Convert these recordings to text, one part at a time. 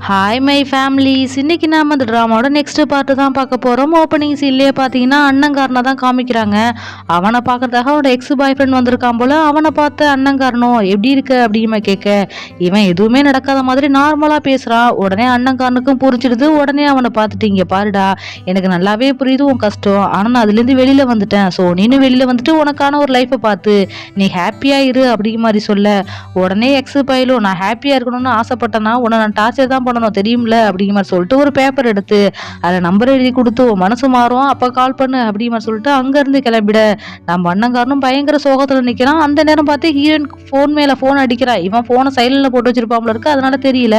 Hi my families. இன்னைக்கு நாம அந்த ட்ராமாவோட நெக்ஸ்ட் பார்ட்டு தான் பார்க்க போகிறோம். ஓப்பனிங் சீன்லேயே பார்த்தீங்கன்னா அண்ணங்காரனை தான் காமிக்கிறாங்க. அவனை பார்க்கறதாக அவனோட எக்ஸ் பாய் ஃப்ரெண்ட் வந்திருக்கான் போல. அவனை பார்த்து அண்ணங்காரனும் எப்படி இருக்கு அப்படிமா கேட்க, இவன் எதுவுமே நடக்காத மாதிரி நார்மலாக பேசுகிறான். உடனே அண்ணங்காரனுக்கும் புரிஞ்சிடுது. உடனே அவனை பார்த்துட்டு, இங்கே பாருடா, எனக்கு நல்லாவே புரியுது உன் கஷ்டம், ஆனால் நான் அதுலேருந்து வெளியில் வந்துட்டேன். ஸோ நீனு வெளியில் வந்துட்டு உனக்கான ஒரு லைஃப்பை பார்த்து நீ ஹாப்பியாக இரு அப்படிங்கிற மாதிரி சொல்ல, உடனே எக்ஸ் பாயிலும் நான் ஹாப்பியாக இருக்கணும்னு ஆசைப்பட்டேன்னா உன்னை நான் டார்ச்சர் தான் பண்ணணும் தெரியும்ல அப்படிங்கிற மாதிரி சொல்லிட்டு ஒரு பேப்பர் எடுத்து அதில் நம்பர் எழுதி கொடுத்து மனசு மாறும் அப்போ கால் பண்ணு அப்படிங்கிற மாதிரி சொல்லிட்டு அங்கேருந்து கிளம்பிட நம்ம அண்ணங்காரனும் பயங்கர சோகத்தில் நிற்கிறான். அந்த நேரம் பார்த்து ஹீரோயின் ஃபோன் மேலே ஃபோன் அடிக்கிறான். இவன் ஃபோனை சைலண்டில் போட்டு வச்சிருப்பாப்புல இருக்கு, அதனால தெரியல.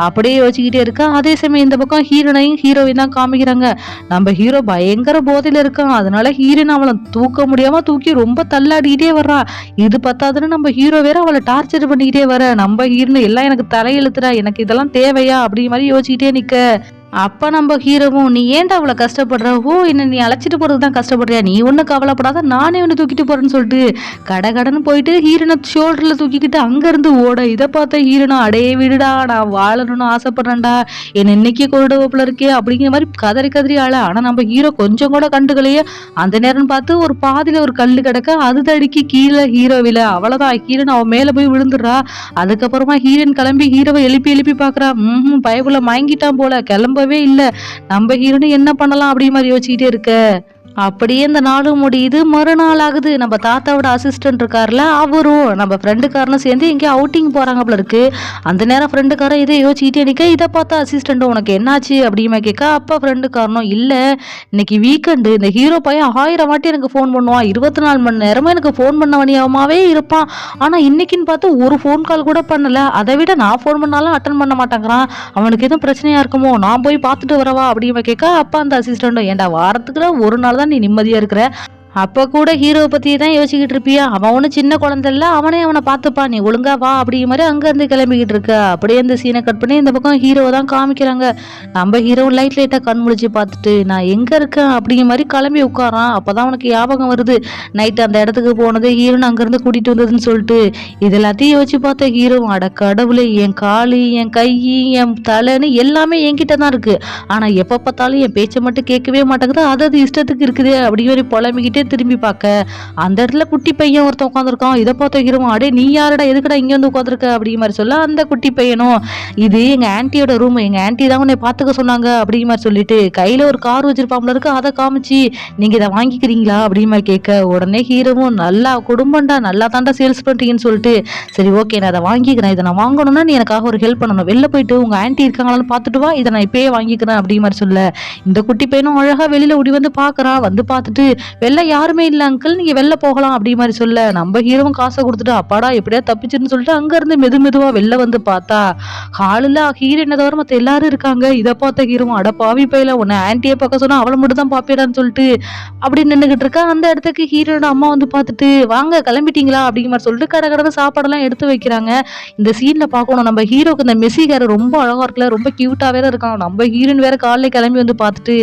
அப்படியே யோசிச்சுக்கிட்டே இருக்கா. அதே சமயம் இந்த பக்கம் ஹீரோனையும் ஹீரோயின் தான் காமிக்கிறாங்க. நம்ம ஹீரோ பயங்கர போதையில் இருக்கான். அதனால ஹீரோயின் அவளை தூக்க முடியாம தூக்கி ரொம்ப தள்ளாடிக்கிட்டே வர்றான். இது பத்தாதுன்னு நம்ம ஹீரோ வேற அவளை டார்ச்சர் பண்ணிக்கிட்டே வர, நம்ம ஹீரோன்னு எல்லாம் எனக்கு தலையெழுத்துறா, எனக்கு இதெல்லாம் தேவையா அப்படிங்கிற மாதிரி யோசிச்சுக்கிட்டே நிக்க. அப்ப நம்ம ஹீரோவும், நீ ஏன்டா அவ்வளோ கஷ்டப்படுற? ஓ, என்ன நீ அழைச்சிட்டு போறது தான் கஷ்டப்படுறியா? நீ ஒன்றும் கவலைப்படாத, நானே ஒன்று தூக்கிட்டு போறேன்னு சொல்லிட்டு கடன்னு போயிட்டு ஹீரோனை ஷோல்டரில் தூக்கிக்கிட்டு அங்கேருந்து ஓட. இதை பார்த்த ஹீரோனா, அடையே விடுடா, நான் வாழணும்னு ஆசைப்படுறேன்டா, என்னை இன்னைக்கே கொள்ளுடவோப்பில் இருக்கே அப்படிங்கிற மாதிரி கதறி கதறி ஆள. ஆனால் நம்ம ஹீரோ கொஞ்சம் கூட கண்டுக்கலையே. அந்த நேரம் பார்த்து ஒரு பாதியில் ஒரு கல் கிடக்க, அது தடுக்கி கீழே ஹீரோவில. அவ்வளோதான், ஹீரோன் அவன் மேலே போய் விழுந்துடுறா. அதுக்கப்புறமா ஹீரோயின் கிளம்பி ஹீரோவை எழுப்பி எழுப்பி பார்க்குறா. பயக்குள்ள மயங்கிட்டான் போல, கிளம்பவே இல்லை. நம்ம ஹீரோனு என்ன பண்ணலாம் அப்படி மாதிரி யோசிச்சுக்கிட்டே இருக்க. அப்படியே இந்த நாளும் முடியுது. மறுநாள் ஆகுது. நம்ம தாத்தாவோட அசிஸ்டன்ட் இருக்கார்ல, அவரும் நம்ம ஃப்ரெண்டுக்காரனும் சேர்ந்து எங்கேயோ அவுட்டிங் போறாங்க போல இருக்கு. அந்த நேரம் ஃப்ரெண்டுக்காரன் இதை யோசிச்சுக்கிட்டே நிற்க. இதை பார்த்தா அசிஸ்டண்ட், உனக்கு என்னாச்சு அப்படிமா கேட்க. அப்பா ஃப்ரெண்டுக்காரனும், இல்லை இன்னைக்கு வீக்கெண்டு, இந்த ஹீரோ பையன் 1000 வாட்டி எனக்கு ஃபோன் பண்ணுவான், 24 மணி நேரமும் எனக்கு ஃபோன் பண்ண வணியமாவே இருப்பான். ஆனால் இன்னைக்குன்னு பார்த்து ஒரு ஃபோன் கால் கூட பண்ணல. அதை விட நான் ஃபோன் பண்ணாலும் அட்டன் பண்ண மாட்டேங்கிறான். அவனுக்கு எதுவும் பிரச்சனையா இருக்குமோ, நான் போய் பார்த்துட்டு வரவா அப்படிமா கேட்க. அப்பா அந்த அசிஸ்டண்ட்டும், ஏன்டா வாரத்துக்குள்ள ஒரு நாள் தான் நீ நிம்மதியா இருக்கிற, அப்போ கூட ஹீரோவை பற்றி தான் யோசிக்கிட்டு இருப்பியா? அவன் ஒன்றும் சின்ன குழந்தை இல்லை, அவனே அவனை பார்த்துப்பா, நீ ஒழுங்கா வா அப்படிங்கிற மாதிரி அங்கேருந்து கிளம்பிக்கிட்டு இருக்க. அப்படியே இந்த சீனை கட் பண்ணி இந்த பக்கம் ஹீரோவை தான் காமிக்கிறாங்க. நம்ம ஹீரோ லைட்டாக கண் முழிச்சு பார்த்துட்டு, நான் எங்கே இருக்கேன் அப்படிங்கிற மாதிரி கிளம்பி உட்காரான். அப்போ தான் அவனுக்கு ஞாபகம் வருது, நைட்டு அந்த இடத்துக்கு போனது ஹீரோன்னு அங்கேருந்து கூட்டிகிட்டு வந்ததுன்னு சொல்லிட்டு. இது எல்லாத்தையும் யோசிச்சு பார்த்த ஹீரோ, அட கடவுளே, என் காலு, என் கை, என் தலைன்னு எல்லாமே என்கிட்ட தான் இருக்குது. ஆனால் எப்போ பார்த்தாலும் என் பேச்சை மட்டும் கேட்கவே மாட்டேங்குது, அது இஷ்டத்துக்கு இருக்குது அப்படிங்கிற மாதிரி புலம்பிக்கிட்டே திரும்பி பார்க்க, அந்த இடத்துல குட்டி பையன் ஒருத்தன் உட்காந்துருக்கான். இதை பார்த்த ஹீரோ, அடே நீ யாரடா, எதுக்கடா இங்கே வந்து உட்காந்துருக்க அப்படிங்கிற மாதிரி சொல்ல, அந்த குட்டி பையனும், இது எங்கள் ஆன்ட்டியோட ரூம், எங்கள் ஆன்ட்டி தான் உன்னை பார்த்துக்க சொன்னாங்க அப்படிங்கிற மாதிரி சொல்லிட்டு கையில் ஒரு கார் வச்சிருப்பாங்களா இருக்கு, அதை காமிச்சு நீங்கள் இதை வாங்கிக்கிறீங்களா அப்படிங்கிற மாதிரி கேட்க. உடனே ஹீரோவும், நல்லா குடும்பம்டா, நல்லா தாண்டா சேல்ஸ் பண்ணுறீங்கன்னு சொல்லிட்டு, சரி ஓகே நான் அதை வாங்கிக்கிறேன், இதை நான் வாங்கணும்னா நீ எனக்காக ஒரு ஹெல்ப் பண்ணணும், வெளில போயிட்டு உங்கள் ஆன்ட்டி இருக்காங்களான்னு பார்த்துட்டு வா, இதை நான் இப்பயே வாங்கிக்கிறேன் அப்படிங்கிற மாதிரி சொல்ல. இந்த குட்டி பையனும் அழகாக வெளியில் ஓடி வந்து பார்க்குறான். வந்து பார்த்துட்டு, வெளில யாருமே இல்லை அங்கிள், நீங்க வெளில போகலாம் அப்படி மாதிரி சொல்ல, நம்ம ஹீரோவும் காசை கொடுத்துட்டு அப்பாடா எப்படியா தப்பிச்சுன்னு சொல்லிட்டு அங்க இருந்து மெதுவா வெளில வந்து பார்த்தா ஹாலில் ஹீரோயினை தவிர மற்ற எல்லாரும் இருக்காங்க. இதை பார்த்த ஹீரோவும், அட பாவி பையில, உன்னை ஆன்ட்டியை பார்க்க சொன்னா அவளை மட்டும் தான் பாப்பிடான்னு சொல்லிட்டு அப்படி நின்றுகிட்டு இருக்கா. அந்த இடத்துக்கு ஹீரோட அம்மா வந்து பார்த்துட்டு, வாங்க கிளம்பிட்டீங்களா அப்படிங்கிற மாதிரி சொல்லிட்டு கடை சாப்பாடெல்லாம் எடுத்து வைக்கிறாங்க. இந்த சீன்ல பார்க்கணும், நம்ம ஹீரோக்கு இந்த மெஸ்ஸிக்கார ரொம்ப அழகா இருக்குல்ல, ரொம்ப கியூட்டா வேற இருக்கான். நம்ம ஹீரோயின் வேற காலையில கிளம்பி வந்து பார்த்துட்டு,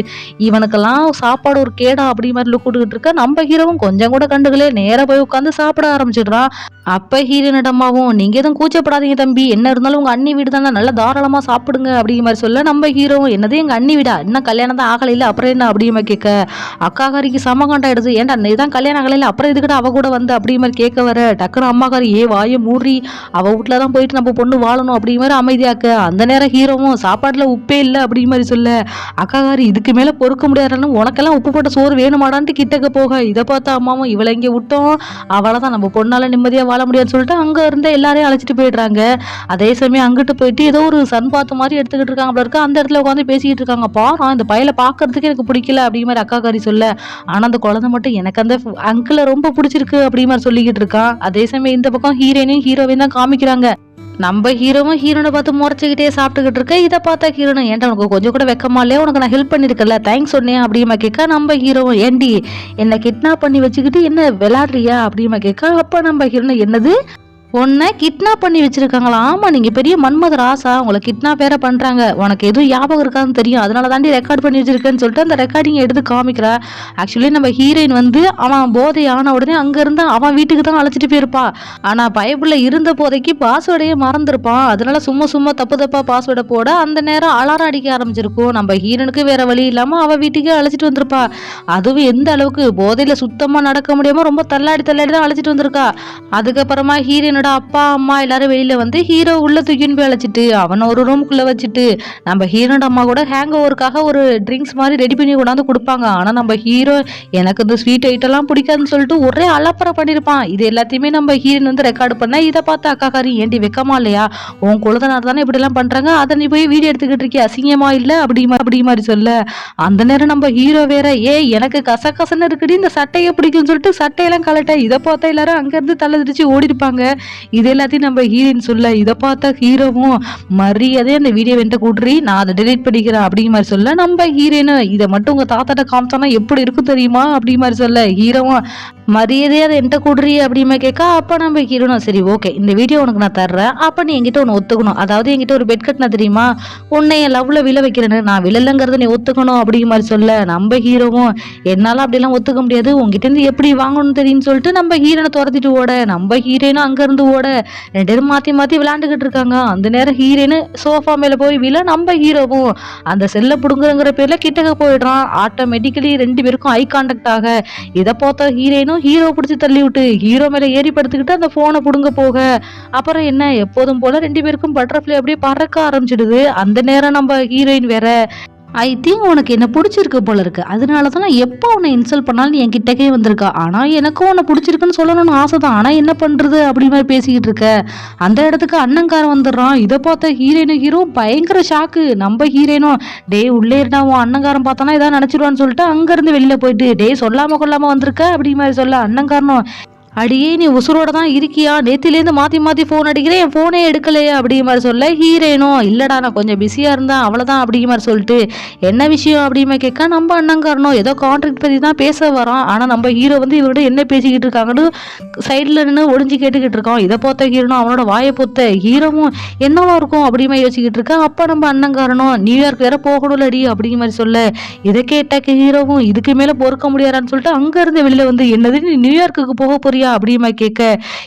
இவனுக்கெல்லாம் சாப்பாடு ஒரு கேடா அப்படி மாதிரி லுக் கொடுத்துட்டு இருக்க. நம்ம ஹீரோவும் கொஞ்சம் கூட கண்டுகளே, நேரா போய் உட்காந்து சாப்பிட ஆரம்பிச்சிடுறான். அப்ப ஹீரோனோட அம்மாவும், நீங்க எதுவும் கூச்சப்படாதீங்க தம்பி, என்ன இருந்தாலும் உங்க அண்ணி வீடு தானே, நல்லா தாராளமா சாப்பிடுங்க அப்படிங்கிற மாதிரி சொல்ல, நம்ம ஹீரோவும், என்னது எங்க அண்ணி வீடா, இன்னும் கல்யாணம் தான் ஆகல, இல்ல அப்புறம் என்ன அப்படிங்கிற மாதிரி கேட்க. அக்காக்காரிக்கு சமகாண்டாயிடுது, ஏன்டா இதான் கல்யாணம் ஆகல, அப்புறம் இதுக்கிட்ட அவ கூட வந்து அப்படிங்கிற மாதிரி கேட்க வர, டக்குனு அம்மாக்காரி, வாயை மூடி, அவ வீட்டுல தான் போயிட்டு நம்ம பொண்ணு வாழணும் அப்படிங்கிற மாதிரி அமைதியாக்க. அந்த நேரம் ஹீரோவும், சாப்பாடுல உப்பே இல்லை அப்படிங்கிற மாதிரி சொல்ல, அக்காக்காரி இதுக்கு மேல பொறுக்க முடியாதுன்னு, உனக்கெல்லாம் உப்பு போட்ட சோறு வேணுமாடான்ட்டு கிட்டக்க போக. இதை பார்த்தா அம்மாவும், இவளை இங்கே விட்டோம், அவளை தான் நம்ம பொண்ணால நிம்மதியாக வாழ முடியாதுன்னு சொல்லிட்டு அங்கே இருந்த எல்லாரையும் அழைச்சிட்டு போயிடுறாங்க. அதே சமயம் அங்கிட்டு போயிட்டு ஏதோ ஒரு சன் பாத்து மாதிரி எடுத்துக்கிட்டு இருக்காங்க அப்படி இருக்க. அந்த இடத்துல உட்காந்து பேசிக்கிட்டு இருக்காங்க. பாரு, இந்த பையலை பார்க்கறதுக்கு எனக்கு பிடிக்கல அப்படிங்கிற மாதிரி அக்காக்காரி சொல்ல, ஆனால் அந்த குழந்தை மட்டும் எனக்கு அந்த அங்கிளை ரொம்ப பிடிச்சிருக்கு அப்படிங்கிற மாதிரி சொல்லிக்கிட்டு இருக்கான். அதே சமயம் இந்த பக்கம் ஹீரோயினையும் ஹீரோவையும் தான் காமிக்கிறாங்க. நம்ம ஹீரோவும் ஹீரோனை பார்த்து முறைச்சிக்கிட்டே சாப்பிட்டுக்கிட்டு இருக்க. இதை பார்த்தா ஹீரோனை, ஏன்டா உனக்கு கொஞ்சம் கூட வெக்கமா இல்லையா, உனக்கு நான் ஹெல்ப் பண்ணியிருக்கல, தேங்க்ஸ் சொன்னேன் அப்படிமா கேட்க. நம்ம ஹீரோவும், ஏண்டி என்னை கிட்னாப் பண்ணி வச்சுக்கிட்டு என்ன விளையாடுறியா அப்படிமா கேட்க. அப்போ நம்ம ஹீரோனை, என்னது உன்னை கிட்னாப் பண்ணி வச்சிருக்காங்களா? ஆமா, நீங்க பெரிய மன்மத ராசா, உங்களை கிட்னாப் வேற பண்றாங்க. உனக்கு எதுவும் ஞாபகம் இருக்காதுன்னு தெரியும், அதனால தாண்டி ரெக்கார்ட் பண்ணி வச்சிருக்கேன்னு சொல்லிட்டு அந்த ரெக்கார்டிங் எடுத்து காமிக்கிறா. ஆக்சுவலி நம்ம ஹீரோயின் வந்து அவன் போதை ஆன உடனே அங்க இருந்து அவன் வீட்டுக்கு தான் அழைச்சிட்டு போயிருப்பா. ஆனா பயப்புள்ள இருந்த போதைக்கு பாஸ்வேர்டையே மறந்துருப்பான். அதனால சும்மா சும்மா தப்பு தப்பா பாஸ்வேர்டை போட அந்த நேரம் அலாரம் அடிக்க ஆரம்பிச்சிருக்கும். நம்ம ஹீரோனுக்கு வேற வழி இல்லாம அவ வீட்டுக்கே அழைச்சிட்டு வந்திருப்பா. அதுவும் எந்த அளவுக்கு போதையில சுத்தமா நடக்க முடியாம ரொம்ப தள்ளாடி தள்ளாடி தான் அழைச்சிட்டு வந்திருக்கா. அதுக்கப்புறமா ஹீரோனோட அப்பா அம்மா எல்லாரும் வெளியில வந்து ஹீரோ உள்ள தூக்கின்னு போய் அழைச்சிட்டு அவனை ஒரு ரூமுக்குள்ள வச்சுட்டு நம்ம ஹீரோட அம்மா கூட ஹேங் ஓவருக்காக ஒரு ட்ரிங்க்ஸ் மாதிரி ரெடி பண்ணி கொண்டாந்து கொடுப்பாங்க. ஆனா நம்ம ஹீரோ எனக்கு இந்த ஸ்வீட் ஐட்டம்லாம் பிடிக்காதுன்னு சொல்லிட்டு ஒரே அலப்பறை பண்ணிருப்பான். இது எல்லாத்தையுமே நம்ம ஹீரோன் வந்து ரெக்கார்டு பண்ண இதை பார்த்து அக்காக்காரி ஏண்டி வெக்கமா இல்லையா, உன் குழந்தைனார் தானே இப்படி எல்லாம் பண்றாங்க, அதை நீ போய் வீடியோ எடுத்துக்கிட்டு இருக்கிய, அசிங்கமா இல்ல அப்படி மாதிரி சொல்ல. அந்த நேரம் நம்ம ஹீரோ வேற எனக்கு கசகசன்னு இருக்குடி இந்த சட்டையை பிடிக்கும்னு சொல்லிட்டு சட்டையெல்லாம் கலட்ட. இதை பார்த்தா எல்லாரும் அங்க இருந்து தலை திரிச்சு ஓடி இருப்பாங்க. இது எல்லாத்தையும் நம்ம ஹீரோயின் சொல்ல இதை பார்த்தா ஹீரோவும் மரியாதை அந்த வீடியோ வெண்ட கூட்டுறி நான் அதை டெலிட் பண்ணிக்கிறேன் அப்படிங்கிற மாதிரி சொல்ல. நம்ம ஹீரோயின் இதை மட்டும் உங்க தாத்தாட்ட காமிச்சானா எப்படி இருக்கும் தெரியுமா அப்படிங்கிற மாதிரி சொல்ல ஹீரோவும் மரியாதையை அதை என்கிட்ட கூடுறி அப்படிமா கேட்க. அப்ப நம்ம ஹீரோனும் சரி ஓகே இந்த வீடியோ உனக்கு நான் தர்றேன், அப்ப நீ என்கிட்ட ஒன்று ஒத்துக்கணும், அதாவது என்கிட்ட ஒரு பெட் கட்டினா தெரியுமா, உன்னை என் லவ்ல விழ வைக்கிறேன்னு, நான் விழலங்கிறத நீ ஒத்துக்கணும் அப்படிங்கிற மாதிரி சொல்ல. நம்ம ஹீரோவும் என்னால அப்படிலாம் ஒத்துக்க முடியாது, உங்ககிட்ட இருந்து எப்படி வாங்கணும்னு தெரியும்னு சொல்லிட்டு நம்ம ஹீரோனை துரத்திட்டு ஓட நம்ம ஹீரோனும் அங்க இருந்து ஓட. ரெண்டு பேரும் மாத்தி மாத்தி விளையாண்டுகிட்டு இருக்காங்க. அந்த நேரம் ஹீரோனு சோஃபா மேல போய் விழ நம்ம ஹீரோவும் அந்த செல்ல புடுங்குறங்கிற பேர்ல கிட்டக்க போயிடுறான். ஆட்டோமேட்டிக்கலி ரெண்டு பேருக்கும் ஐ கான்டாக்ட் ஆக இதை பார்த்த ஹீரோனும் ஹீரோ பிடிச்சி தள்ளி விட்டு ஹீரோ மேல ஏறி படுத்துக்கிட்டு அந்த போனை புடுங்க போக அப்புறம் என்ன எப்போதும் போல ரெண்டு பேருக்கும் பட்டர்ஃப்ளை அப்படியே பறக்க ஆரம்பிச்சிடுது. அந்த நேரம் நம்ம ஹீரோயின் வேற ஐ திங்க் உனக்கு என்ன பிடிச்சிருக்கு போல இருக்கு, அதனால தான் நான் எப்போ உன்னை இன்சல்ட் பண்ணாலும் என் கிட்டக்கே வந்திருக்கா, ஆனால் எனக்கும் உன்னை பிடிச்சிருக்குன்னு சொல்லணும்னு ஆசை தான், ஆனால் என்ன பண்ணுறது அப்படி மாதிரி பேசிக்கிட்டு இருக்க. அந்த இடத்துக்கு அண்ணங்காரன் வந்துடுறான். இதை பார்த்த ஹீரோ பயங்கர ஷாக்கு. நம்ம ஹீரோனும் டே உள்ளே இருந்தா உன் அண்ணங்காரன் பார்த்தானா இதான் நினச்சிடுவான்னு சொல்லிட்டு அங்கேருந்து வெளியில் போயிட்டு டே சொல்லாமல் கொள்ளாமல் வந்திருக்க அப்படி மாதிரி சொல்ல. அண்ணங்காரனும் அடியே நீ உசுரோட தான் இருக்கியா, நேத்திலேருந்து மாற்றி மாற்றி ஃபோன் அடிக்கிறேன், என் ஃபோனே எடுக்கலையே அப்படிங்கிற மாதிரி சொல்ல. ஹீரோனும் இல்லைடா நான் கொஞ்சம் பிஸியாக இருந்தேன் அவ்வளோதான் அப்படிங்கிற மாதிரி சொல்லிட்டு என்ன விஷயம் அப்படிமா கேட்க. நம்ம அண்ணங்காரனும் ஏதோ கான்ட்ராக்ட் பற்றி தான் பேச வரோம், ஆனால் நம்ம ஹீரோ வந்து இவரோட என்ன பேசிக்கிட்டு இருக்காங்கன்னு சைடில் நின்று ஒளிஞ்சு கேட்டுக்கிட்டு இருக்கோம். இதை பார்த்த ஹீரோனும் அவனோட வாயை பொத்த ஹீரோவும் என்னவா இருக்கும் அப்படிமா யோசிக்கிட்டு இருக்கேன். அப்போ நம்ம அண்ணங்காரனும் நியூயார்க் வேற போகணும்லடி அப்படிங்கிற மாதிரி சொல்ல. இதை கேட்டாக்க ஹீரோவும் இதுக்கு மேலே பொறுக்க முடியாதான்னு சொல்லிட்டு அங்கேருந்து வெளியில் வந்து என்னது நீ நியூயார்க்குக்கு போக போறியா அப்படிமா கேட்க.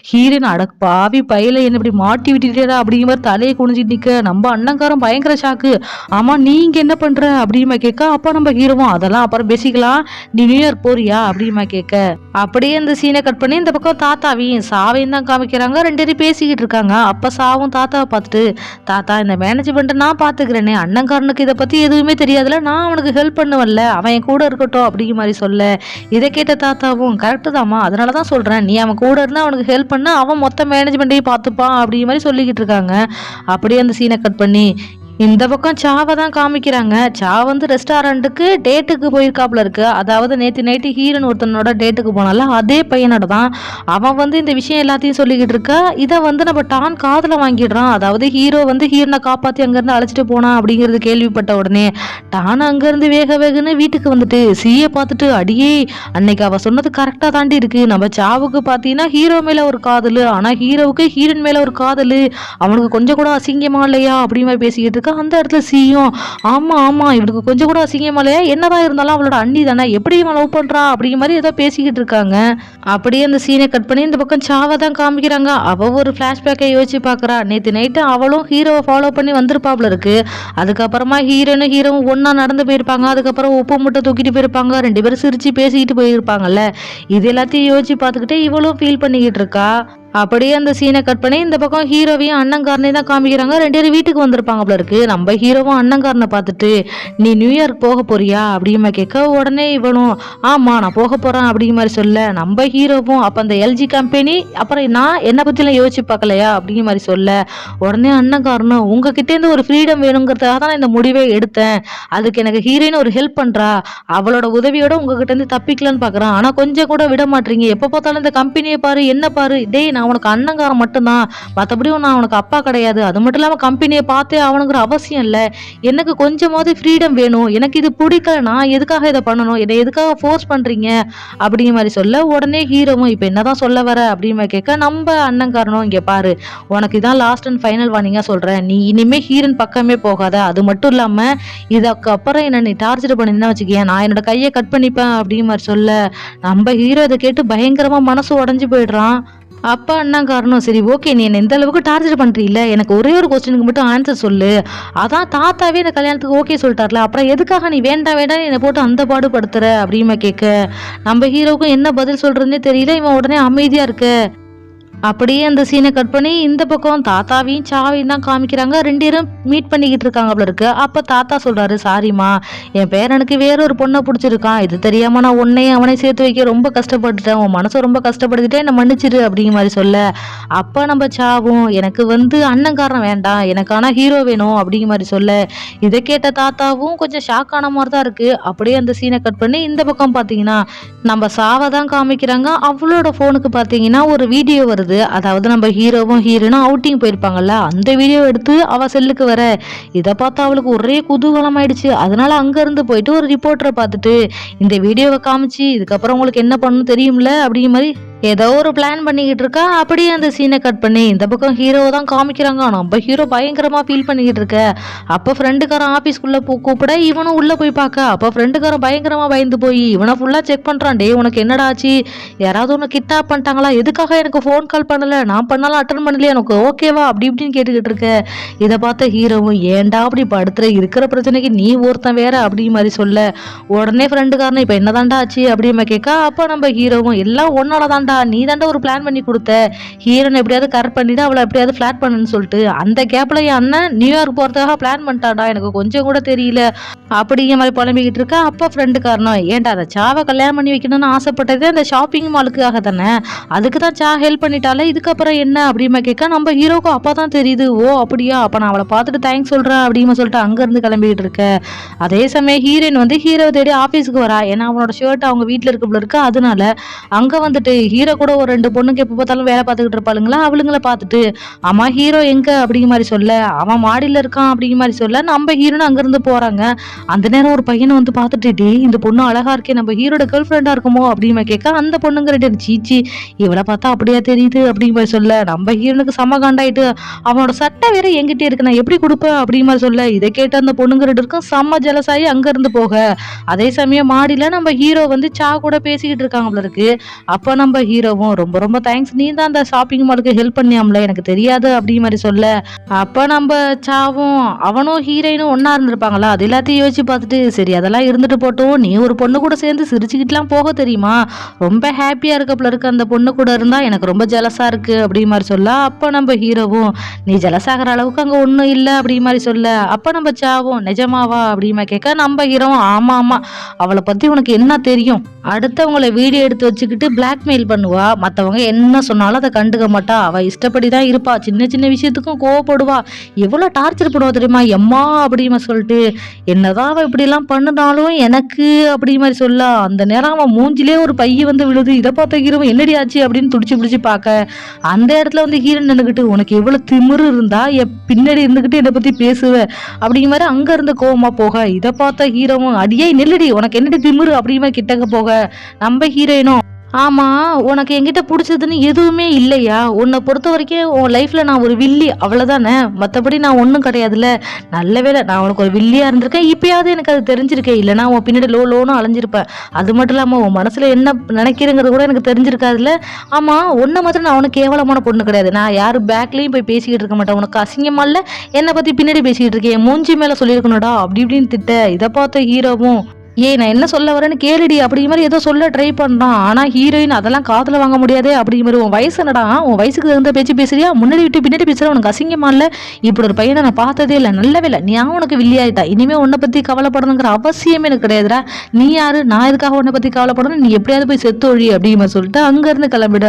ஹீரோன் அடக் பாவி பையில என்ன இப்படி மாட்டி விட்டுட்டா அப்படிங்கிற மாதிரி தலையை குனிஞ்சிட்டு நிக்க. நம்ம அண்ணங்காரன் பயங்கர ஷாக்கு. ஆமா நீங்க என்ன பண்ற அப்படிமா கேட்க. அப்ப நம்ம ஹீரோவும் அதெல்லாம் அப்புறம் பேசிக்கலாம், நீ நியூயார்க் போறியா அப்படிமா கேட்க. அப்படியே இந்த சீனை கட் பண்ணி இந்த பக்கம் தாத்தாவையும் சாவையும் தான் காமிக்கிறாங்க. ரெண்டு பேரும் பேசிக்கிட்டு இருக்காங்க. அப்ப சாவும் தாத்தாவை பார்த்துட்டு தாத்தா இந்த மேனேஜ்மெண்ட் நான் பாத்துக்கிறேனே, அண்ணங்காரனுக்கு இதை பத்தி எதுவுமே தெரியாதுல, நான் அவனுக்கு ஹெல்ப் பண்ணுவேன்ல, அவன் என் கூட இருக்கட்டும் அப்படிங்கிற மாதிரி சொல்ல. இதை கேட்ட தாத்தாவும் கரெக்டு தாமா, அதனாலதான் சொல்றேன் நீ அவன் கூட இருந்தா அவனுக்கு ஹெல்ப் பண்ண அவன் மொத்த மேனேஜ்மெண்ட்டையும் பார்த்துப்பான் அப்படிங்கிற மாதிரி சொல்லிக்கிட்டு இருக்காங்க. அப்படியே அந்த சீனை கட் பண்ணி இந்த பக்கம் சாவை தான் காமிக்கிறாங்க. சா வந்து ரெஸ்டாரண்ட்டுக்கு டேட்டுக்கு போயிருக்காப்புல இருக்கு. அதாவது நேற்று நைட்டு ஹீரோன் ஒருத்தனோட டேட்டுக்கு போனால அதே பையனோட தான். அவன் வந்து இந்த விஷயம் எல்லாத்தையும் சொல்லிக்கிட்டு இருக்கா. இதை வந்து நம்ம டான் காதில் வாங்கிடுறான். அதாவது ஹீரோ வந்து ஹீரோனை காப்பாற்றி அங்கேருந்து அழைச்சிட்டு போனான் அப்படிங்கிறது கேள்விப்பட்ட உடனே டான் அங்கேருந்து வேக வேகன்னு வீட்டுக்கு வந்துட்டு சீயை பார்த்துட்டு அடியே அன்னைக்கு அவள் சொன்னது கரெக்டாக தாண்டி இருக்கு. நம்ம சாவுக்கு பார்த்தீங்கன்னா ஹீரோ மேலே ஒரு காதல், ஆனால் ஹீரோவுக்கு ஹீரோன் மேலே ஒரு காதல், அவனுக்கு கொஞ்சம் கூட அசிங்கமா இல்லையா அப்படிங்கிற மாதிரி பேசிக்கிட்டு இருக்கா. அந்த இடத்துல சீயும் ஆமா இவனுக்கு கொஞ்சம் கூட அசிங்கமா இல்லையா, என்னதான் இருந்தாலும் அவளோட அண்ணி தானே, எப்படி இவன் லவ் பண்றா அப்படிங்கிற மாதிரி ஏதோ பேசிக்கிட்டு இருக்காங்க. அப்படியே அந்த சீனை கட் பண்ணி இந்த பக்கம் சாவை தான் காமிக்கிறாங்க. அவ ஒரு பிளாஷ்பேக்கை யோசிச்சு பாக்குறா. நேற்று நைட்டு அவளும் ஹீரோவை ஃபாலோ பண்ணி வந்திருப்பாப்ல இருக்கு. அதுக்கப்புறமா ஹீரோவும் ஒன்னா நடந்து போயிருப்பாங்க. அதுக்கப்புறம் உப்பு முட்டை தூக்கிட்டு போயிருப்பாங்க. ரெண்டு பேரும் சிரிச்சு பேசிக்கிட்டு போயிருப்பாங்கல்ல. இது எல்லாத்தையும் யோசிச்சு பார்த்துக்கிட்டே இவளும் ஃபீல் பண்ணிக்கிட்டு இருக்கா. அப்படியே அந்த சீனை கட் பண்ணி இந்த பக்கம் ஹீரோவையும் அண்ணங்காரனையும் தான் காமிக்கிறாங்க. ரெண்டு பேரும் வீட்டுக்கு வந்திருப்பாங்க போல இருக்கு. நம்ம ஹீரோவும் அண்ணங்காரனை பார்த்துட்டு நீ நியூயார்க் போக போறியா அப்படிங்கிற கேட்க. உடனே இவனும் ஆமா நான் போக போறேன் அப்படிங்கிற மாதிரி சொல்ல. நம்ம ஹீரோவும் அப்ப அந்த எல்ஜி கம்பெனி அப்புறம் நான் என்னை பத்திலாம் யோசிச்சு பார்க்கலையா அப்படிங்கிற மாதிரி சொல்ல. உடனே அண்ணங்காரனும் உங்ககிட்ட இருந்து ஒரு ஃப்ரீடம் வேணுங்கிறதுக்காக தான் நான் இந்த முடிவே எடுத்தேன், அதுக்கு எனக்கு ஹீரோயின் ஒரு ஹெல்ப் பண்றா, அவளோட உதவியோட உங்ககிட்ட இருந்து தப்பிக்கலான்னு பாக்குறான், ஆனா கொஞ்சம் கூட விட மாட்டீங்க, எப்ப பார்த்தாலும் இந்த கம்பெனியை பாரு என்ன பாரு, டேய் நான் நான் உனக்கு அண்ணங்காரன் மட்டும்தான், மற்றபடி நான் உனக்கு அப்பா கிடையாது. அது மட்டும் இல்லாமல் கம்பெனியை பார்த்தே ஆகணுங்கிற அவசியம் இல்லை. எனக்கு கொஞ்சமாவது ஃப்ரீடம் வேணும். எனக்கு இது பிடிக்கல, நான் எதுக்காக இதை பண்ணணும், என்னை எதுக்காக ஃபோர்ஸ் பண்ணுறீங்க அப்படிங்கிற மாதிரி சொல்ல உடனே ஹீரோவும் இப்போ என்னதான் சொல்ல வர அப்படிங்கிற மாதிரி கேட்க நம்ம அண்ணங்காரனும் இங்கே பாரு, உனக்கு இதான் லாஸ்ட் அண்ட் ஃபைனல் வார்னிங்காக சொல்கிறேன், நீ இனிமேல் ஹீரோயின் பக்கமே போகாத. அது மட்டும் இல்லாமல் இதுக்கு அப்புறம் என்ன நீ டார்ச்சர் பண்ணினா வச்சுக்கேன், நான் என்னோட கையை கட் பண்ணிப்பேன் அப்படிங்கிற மாதிரி சொல்ல நம்ம ஹீரோ இதை கேட்டு பயங்கரமாக மனசு உடஞ்சி போயிடுறான். அப்பா அண்ணங்காரனும் சரி ஓகே, நீ என்ன எந்த அளவுக்கு டார்ச்சர் பண்ணுறீல்ல, எனக்கு ஒரே ஒரு கொஸ்டினுக்கு மட்டும் ஆன்சர் சொல்லு. அதான் தாத்தாவே இந்த கல்யாணத்துக்கு ஓகே சொல்லிட்டார்ல, அப்புறம் எதுக்காக நீ வேண்டாம் வேண்டாம் என்னை போட்டு அந்த பாடுபடுத்துற அப்படிமா கேட்க நம்ம ஹீரோவுக்கும் என்ன பதில் சொல்றதுன்னே தெரியல. இவன் உடனே அமைதியாக இருக்க. அப்படியே அந்த சீனை கட் பண்ணி இந்த பக்கம் தாத்தாவையும் சாவையும் தான் காமிக்கிறாங்க. 2 பேரும் மீட் பண்ணிக்கிட்டு இருக்காங்க போல இருக்கு. அப்போ தாத்தா சொல்றாரு, சாரிம்மா, என் பேரனுக்கு வேறொரு பொண்ணை பிடிச்சிருக்கான், இது தெரியாம நான் உன்னையும் அவனை சேர்த்து வைக்க ரொம்ப கஷ்டப்பட்டுட்டேன், உன் மனசை ரொம்ப கஷ்டப்படுத்திட்டே என்னை மன்னிச்சிரு அப்படிங்கிற மாதிரி சொல்ல அப்போ நம்ம சாவும் எனக்கு அண்ணங்காரன் வேண்டாம், எனக்கு ஆனால் ஹீரோ வேணும் அப்படிங்கிற மாதிரி சொல்ல இதை கேட்ட தாத்தாவும் கொஞ்சம் ஷாக் ஆன மாதிரி தான் இருக்கு. அப்படியே அந்த சீனை கட் பண்ணி இந்த பக்கம் பார்த்தீங்கன்னா நம்ம சாவை தான் காமிக்கிறாங்க. அவளோட ஃபோனுக்கு பார்த்தீங்கன்னா ஒரு வீடியோ வருது. அதாவது நம்ம ஹீரோவும் ஹீரோனும் அவுட்டிங் போயிருப்பாங்கல்ல, அந்த வீடியோ எடுத்து அவ செல்லுக்கு வர இதை பார்த்து அவளுக்கு ஒரே குதூகலம் ஆயிடுச்சு. அதனால அங்கேருந்து போயிட்டு ஒரு ரிப்போர்ட்டரை பார்த்துட்டு இந்த வீடியோவை காமிச்சு இதுக்கப்புறம் உங்களுக்கு என்ன பண்ணணும் தெரியும்ல அப்படிங்கிற மாதிரி ஏதோ ஒரு பிளான் பண்ணிக்கிட்டு இருக்கா. அப்படியே அந்த சீனை கட் பண்ணி இந்த பக்கம் ஹீரோவை தான் காமிக்கிறாங்க. நம்ம ஹீரோ பயங்கரமாக ஃபீல் பண்ணிக்கிட்டு இருக்க. அப்போ ஃப்ரெண்டுக்காரன் ஆஃபீஸ்க்குள்ளே கூப்பிட இவனும் உள்ளே போய் பார்க்க அப்போ ஃப்ரெண்டுக்காரன் பயங்கரமாக பயந்து போய் இவனை ஃபுல்லாக செக் பண்ணுறான். டே உனக்கு என்னடா ஆச்சு, யாராவது ஒன்று கிட்னாப் பண்ணிட்டாங்களா, எதுக்காக எனக்கு ஃபோன் கால் பண்ணலை, நான் பண்ணாலும் அட்டன் பண்ணலையே, எனக்கு ஓகேவா அப்படி இப்படின்னு கேட்டுக்கிட்டு இருக்க. இதை பார்த்த ஹீரோவும் ஏன்டா அப்படி படுத்துற, இருக்கிற பிரச்சனைக்கு நீ ஒருத்தன் வேற அப்படிங்கிற மாதிரி சொல்ல உடனே ஃப்ரெண்டுக்காரன் இப்போ என்னதான்டா ஆச்சு அப்படிமா கேட்க அப்போ நம்ம ஹீரோவும் எல்லாம் ஒன்னால தான் நீ தாண்டா ஒரு பிளான் பண்ணி கொடுத்த, ஹீரோனை எப்படியாவது கரெக்ட் பண்ணிட்டு அவளை எப்படியாவது ஃபிளாட் பண்ணுன்னு சொல்லிட்டு அந்த கேப்ல என் அண்ணன் நியூயார்க் போறதுக்காக பிளான் பண்ணிட்டாடா, எனக்கு கொஞ்சம் கூட தெரியல அப்படிங்கிற மாதிரி புலம்பிக்கிட்டு இருக்க. அப்போ ஃப்ரெண்டு காரணம் ஏன்டா அதை சாவை கல்யாணம் பண்ணி வைக்கணும்னு ஆசைப்பட்டதே அந்த ஷாப்பிங் மாலுக்காக தானே, அதுக்கு தான் சா ஹெல்ப் பண்ணிட்டாலே, இதுக்கப்புறம் என்ன அப்படிமா கேட்க நம்ம ஹீரோக்கும் அப்போ தான் தெரியுது, ஓ அப்படியா, அப்போ நான் அவளை பார்த்துட்டு தேங்க்ஸ் சொல்கிறேன் அப்படிமா சொல்லிட்டு அங்கேருந்து கிளம்பிக்கிட்டு இருக்க. அதே சமயம் ஹீரோயின் ஹீரோ தேடி ஆஃபீஸுக்கு வரா. ஏன்னா அவனோட ஷர்ட் அவங்க வீட்டில் இருக்க இருக்கு. அதனால அங்கே வந்துட்டு ஹீரோ கூட ஒரு 2 பொண்ணுங்க எப்போ பார்த்தாலும் வேலை பார்த்துக்கிட்டு இருப்பாளுங்களா, அவளுங்களை பார்த்துட்டு ஆமா ஹீரோ எங்க அப்படிங்கிற மாதிரி சொல்ல அவன் மாடியில் இருக்கான் அப்படிங்கிற மாதிரி சொல்ல நம்ம ஹீரோன்னு அங்கேருந்து போகிறாங்க. அந்த நேரம் ஒரு பையனை பார்த்துட்டு இந்த பொண்ணு அழகா இருக்கே, நம்ம ஹீரோட கேர்ள் ஃப்ரெண்டாக இருக்குமோ அப்படிங்கிற கேட்க அந்த பொண்ணுங்க 2 சீச்சி இவளை பார்த்தா அப்படியா தெரியுது அப்படிங்கிற மாதிரி சொல்ல நம்ம ஹீரோனுக்கு செம காண்டாயிட்டு அவனோட சட்டை வேற எங்கிட்டே இருக்கு, நான் எப்படி கொடுப்பேன் அப்படிங்கிற மாதிரி சொல்ல இதை கேட்டு அந்த பொண்ணுங்க 2 இருக்கும் செம்ம ஜலசாயி அங்கேருந்து போக. அதே சமயம் மாடியில் நம்ம ஹீரோ சா கூட பேசிக்கிட்டு இருக்காங்க போல இருக்கு. அப்போ நம்ம ஹீரோவும் ரொம்ப ரொம்ப தேங்க்ஸ், நீ தான் அந்த ஷாப்பிங் மாலுக்கு ஹெல்ப் பண்ணியாமல, எனக்கு தெரியாது அப்படிங்கிற மாதிரி சொல்ல அப்போ நம்ம சாவும் அவனும் ஹீரோயினும் ஒன்னா இருந்திருப்பாங்களா, அது எல்லாத்தையும் யோசிச்சு பார்த்துட்டு சரி அதெல்லாம் இருந்துட்டு போட்டோம், நீ ஒரு பொண்ணு கூட சேர்ந்து சிரிச்சுக்கிட்டுலாம் போக தெரியுமா, ரொம்ப ஹாப்பியா இருக்கப்பல இருக்கு, அந்த பொண்ணு கூட இருந்தா எனக்கு ரொம்ப ஜலசா இருக்கு அப்படிங்கிற மாதிரி சொல்ல அப்போ நம்ம ஹீரோவும் நீ ஜலசாகிற அளவுக்கு அங்கே ஒன்றும் இல்லை அப்படிங்கிற மாதிரி சொல்ல அப்போ நம்ம சாவும் நிஜமாவா அப்படிங்கிற கேட்க நம்ம ஹீரோவும் ஆமா ஆமா, அவளை பத்தி உனக்கு என்ன தெரியும், அடுத்தவங்களை வீடியோ எடுத்து வச்சுக்கிட்டு பிளாக்மெயில் பண்ணுவா, மற்றவங்க என்ன சொன்னாலும் அதை கண்டுக்க மாட்டா, அவள் இஷ்டப்படி தான் இருப்பா, சின்ன சின்ன விஷயத்துக்கும் கோவப்படுவா, எவ்வளோ டார்ச்சர் பண்ணுவா தெரியுமா எம்மா அப்படிமா சொல்லிட்டு என்னதான் அவள் இப்படிலாம் பண்ணினாலும் எனக்கு அப்படி மாதிரி சொல்ல அந்த நேரம் அவன் மூஞ்சிலே ஒரு பைய விழுது. இதை பார்த்த ஹீரோவும் என்னடி ஆச்சு அப்படின்னு துடிச்சு பிடிச்சி பார்க்க அந்த இடத்துல ஹீரோன் நின்றுக்கிட்டு உனக்கு எவ்வளோ திமிரு இருந்தா பின்னாடி இருந்துக்கிட்டு என்னை பற்றி பேசுவேன் அப்படிங்கிற மாதிரி அங்கே இருந்த கோவமா போக இதை பார்த்த ஹீரோவும் அடியே நெல்லடி உனக்கு என்னடி திமிரு அப்படிங்கிற மாதிரி கிட்டக்க போக நம்ம ஹீரோயினும் ஆமா உனக்கு என்கிட்ட பிடிச்சதுன்னு எதுவுமே இல்லையா, உன்னை பொறுத்த வரைக்கும் உன் லைஃப்ல நான் ஒரு வில்லி அவ்வளவுதானே, மற்றபடி நான் ஒன்றும் கிடையாதுல்ல, நல்ல வேளை நான் உனக்கு ஒரு வில்லியா இருந்திருக்கேன், இப்பயாவது எனக்கு அது தெரிஞ்சிருக்கேன், இல்லைனா உன் பின்னாடி லோன்னு அலைஞ்சிருப்பேன், அது மட்டும் இல்லாமல் உன் மனசுல என்ன நினைக்கிறேங்கிறது கூட எனக்கு தெரிஞ்சிருக்காதுல்ல, ஆமா ஒன்றை மாத்திரம் நான் உனக்கு கேவலமான பொண்ணு கிடையாது, நான் யாரு பேக்லேயும் போய் பேசிக்கிட்டு இருக்க மாட்டேன், உனக்கு அசிங்கமா இல்லை என்னை பத்தி பின்னாடி பேசிக்கிட்டு இருக்கேன், மூஞ்சி மேல சொல்லியிருக்கணும்டா அப்படி இப்படின்னு திட்ட. இதை பார்த்த ஹீரோவும் நான் என்ன சொல்ல வரேன்னு கேளுடி அப்படிங்கிற மாதிரி ஏதோ சொல்ல ட்ரை பண்றான். ஆனா ஹீரோயின் அதெல்லாம் காதுல வாங்க முடியாதே அப்படிங்கிற மாதிரி உன் வயசு என்னடா, உன் வயசுக்கு தகுந்த பேச்சு பேசுறியா, முன்னாடி விட்டு பின்னாடி பேசுற, உனக்கு அசிங்கமா இல்ல, இப்படி ஒரு பையனை நான் பார்த்ததே இல்லை, நல்லவே இல்லை, நீ உனக்கு வில்லியாயிட்டா, இனிமே உன்னை பத்தி கவலைப்படணுங்கிற அவசியமே எனக்கு கிடையாதுடா, நீ யாரு நான் எதுக்காக உன்னை பத்தி கவலைப்படணும், நீ எப்படியாவது போய் செத்து ஒழி அப்படிங்கிற சொல்லிட்டு அங்க இருந்து கிளம்பிட.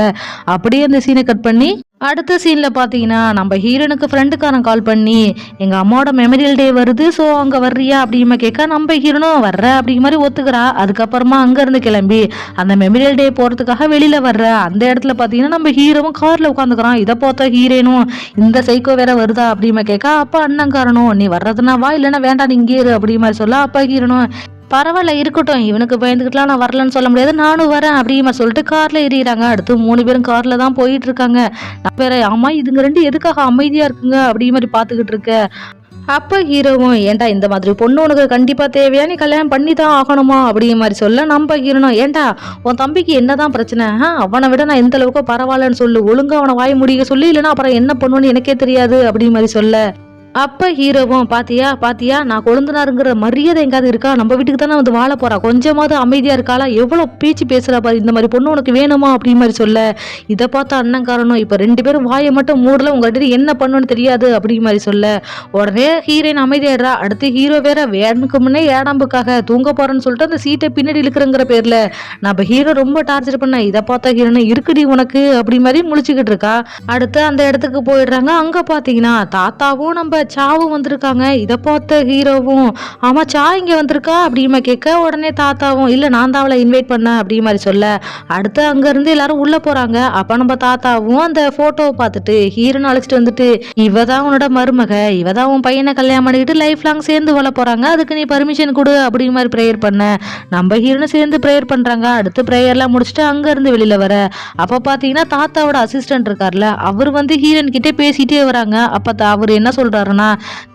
அப்படியே அந்த சீனை கட் பண்ணி அடுத்த சீன்ல பாத்தீங்கன்னா நம்ம ஹீரோனுக்கு ஃப்ரெண்டுக்காரன் கால் பண்ணி எங்க அம்மாவோட மெமரியல் டே வருது, ஸோ அங்க வர்றியா அப்படிமா கேட்க நம்ம ஹீரோனும் வர்ற அப்படிங்கிற மாதிரி ஒத்துக்கிறா. அதுக்கப்புறமா அங்க இருந்து கிளம்பி அந்த மெமரியல் டே போறதுக்காக வெளியில வர்ற அந்த இடத்துல பாத்தீங்கன்னா நம்ம ஹீரோவும் கார்ல உட்காந்துக்கிறான். இதை பார்த்தா ஹீரோனும் இந்த சைக்கோ வேற வருதா அப்படிமா கேட்க அப்ப அண்ணங்காரனும் நீ வர்றதுனா வா, இல்லைன்னா வேண்டாம் நீ இங்கே இரு அப்படிங்கிற மாதிரி சொல்ல அப்ப ஹீரோனும் பரவாயில்ல இருக்கட்டும், இவனுக்கு பயந்துக்கிட்டுலாம் நான் வரலன்னு சொல்ல முடியாது, நானும் வரேன் அப்படிமா சொல்லிட்டு கார்ல ஏறிறாங்க. அடுத்து 3 பேரும் கார்ல தான் போயிட்டு இருக்காங்க. நான் வேற ஆமா இதுங்க 2 எதுக்காக அமைதியா இருக்குங்க அப்படிங்கிற மாதிரி பாத்துக்கிட்டு இருக்க. அப்ப ஹீரோவும் ஏன்டா இந்த மாதிரி பொண்ணு உனக்கு கண்டிப்பா தேவையா, நீ கல்யாணம் பண்ணி தான் ஆகணுமா அப்படிங்கிற மாதிரி சொல்ல நம்ம ஹீரோனும் ஏன்டா உன் தம்பிக்கு என்னதான் பிரச்சனை, அவனை விட நான் எந்த அளவுக்கு பரவாயில்லன்னு சொல்லு, ஒழுங்கா அவனை வாய் முடிக்க சொல்லி, இல்லைன்னா அப்புறம் என்ன பண்ணுவேன்னு எனக்கே தெரியாது அப்படிங்கிற மாதிரி சொல்ல அப்ப ஹீரோவும் பாத்தியா நான் கொழுந்தனாருங்கிற மரியாதை எங்காவது இருக்கா, நம்ம வீட்டுக்கு தானே வந்து வாழ போறா, கொஞ்சமாவது அமைதியா இருக்காளா, எவ்வளவு பேச்சு பேசுறா பாரு, இந்த மாதிரி பொண்ணு உனக்கு வேணுமா அப்படிங்கிற மாதிரி சொல்ல இதை பார்த்த அண்ணங்காரனும் இப்ப 2 பேரும் வாயை மட்டும் மூடல, உங்ககிட்ட என்ன பண்ணுன்னு தெரியாது அப்படிங்கிற மாதிரி சொல்ல உடனே ஹீரோயின் அமைதியாடுறா. அடுத்து ஹீரோ வேற வேனுக்கு முன்னே ஏடாம்புக்காக தூங்க போறேன்னு சொல்லிட்டு அந்த சீட்டை பின்னாடி இழுக்கிறங்கிற பேர்ல நம்ம ஹீரோ ரொம்ப டார்ச்சர் பண்ண. இதை பார்த்தா ஹீரோனை இருக்குடி உனக்கு அப்படி மாதிரி முழிச்சுக்கிட்டு இருக்கா. அடுத்து அந்த இடத்துக்கு போயிடுறாங்க. அங்க பாத்தீங்கன்னா தாத்தாவும் நம்ம சாவும் வந்திருக்காங்க. இதை பார்த்த ஹீரோவும் ஆமா சா இங்க வந்திருக்கா அப்படிமா கேட்க உடனே தாத்தாவும் இல்ல நான் தான் அவளை இன்வைட் பண்ண அப்படிங்கிற மாதிரி சொல்ல அடுத்து அங்க இருந்து எல்லாரும் உள்ள போறாங்க. அப்ப நம்ம தாத்தாவும் அந்த போட்டோவை பார்த்துட்டு ஹீரோன்னு அழைச்சிட்டு வந்துட்டு இவதான் உன்னோட மருமக, இவதான் உன் பையனை கல்யாணம் பண்ணிக்கிட்டு லைஃப் லாங் சேர்ந்து வாழ போறாங்க, அதுக்கு நீ பர்மிஷன் கொடு அப்படிங்கிற மாதிரி ப்ரேயர் பண்ண நம்ம ஹீரோன்னு சேர்ந்து ப்ரேயர் பண்றாங்க. அடுத்து ப்ரேயர்லாம் முடிச்சுட்டு அங்க இருந்து வெளியில வர அப்ப பாத்தீங்கன்னா தாத்தாவோட அசிஸ்டன்ட் இருக்கார்ல அவர் வந்து ஹீரோன் கிட்டே பேசிட்டே வராங்க. அப்ப அவர் என்ன சொல்றாருன்னா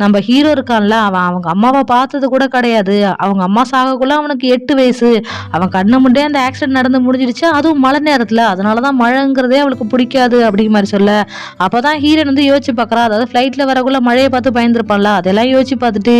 நம்ம ஹீரோ இருக்கான்ல அவன் அவங்க அம்மாவை பார்த்தது கூட கிடையாது, அவங்க அம்மா சாகக்குள்ள அவனுக்கு 8 வயசு, அவன் கண்ணு முன்னே அந்த ஆக்சிடென்ட் நடந்து முடிஞ்சிடுச்சு, அதுவும் மழை நேரத்துல, அதனாலதான் மழைங்கிறதே அவளுக்கு பிடிக்காது அப்படிங்கிற மாதிரி சொல்ல அப்பதான் ஹீரோன் வந்து யோசிச்சு பாக்குறா. அதாவது ஃபிளைட்ல வரக்குள்ள மழையை பார்த்து பயந்துருப்பான்ல, அதெல்லாம் யோசிச்சு பார்த்துட்டு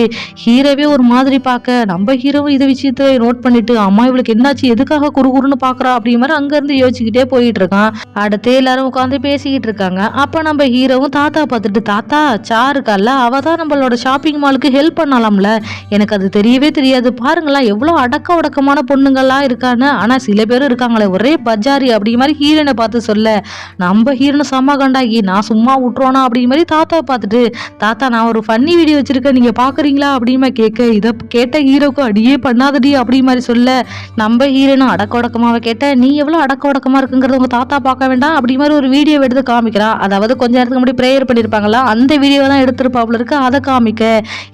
ஹீரோவே ஒரு மாதிரி பார்க்க நம்ம ஹீரோவும் இதை விஷயத்த நோட் பண்ணிட்டு அம்மா இவளுக்கு என்னாச்சு எதுக்காக குறுகுறுன்னு பாக்குறா அப்படிங்கிற மாதிரி அங்க இருந்து யோசிச்சுக்கிட்டே போயிட்டு இருக்கான். அடுத்து எல்லாரும் உட்காந்து பேசிக்கிட்டு இருக்காங்க. அப்ப நம்ம ஹீரோவும் தாத்தா பார்த்துட்டு தாத்தா சா இருக்கால அவ தான் நம்மளோட ஷாப்பிங் மாலுக்கு ஹெல்ப் பண்ணலாம்ல, எனக்கு அது தெரியவே தெரியாது, பாருங்களா எவ்வளவு அடக்க உடக்கமான பொண்ணுங்கள்லாம் இருக்கான்னு, ஆனா சில பேரும் இருக்காங்களே ஒரே பஜாரி அப்படிங்கிற மாதிரி ஹீரோனை பார்த்து சொல்ல நம்ம ஹீரோனை செம்ம கண்டாகி நான் சும்மா விட்டுருவானா அப்படிங்கிற மாதிரி தாத்தா பார்த்துட்டு தாத்தா நான் ஒரு ஃபன்னி வீடியோ வச்சிருக்கேன் நீங்க பாக்குறீங்களா அப்படிமா கேட்க இதை கேட்ட ஹீரோக்கு அடியே பண்ணாதடி அப்படிங்கிற மாதிரி சொல்ல நம்ம ஹீரோனும் அடக்க உடக்கமாவை கேட்ட நீ எவ்வளவு அடக்க உடக்கமா இருக்குங்கிறது உங்க தாத்தா பார்க்க வேண்டாம் அப்படி மாதிரி ஒரு வீடியோ எடுத்து காமிக்கிறான். அதாவது கொஞ்ச நேரத்துக்கு முன்னாடி ப்ரேயர் பண்ணிருப்பாங்களா அந்த வீடியோ தான் எடுத்திருப்பாப்புல இருக்கு, அதை காமிக்க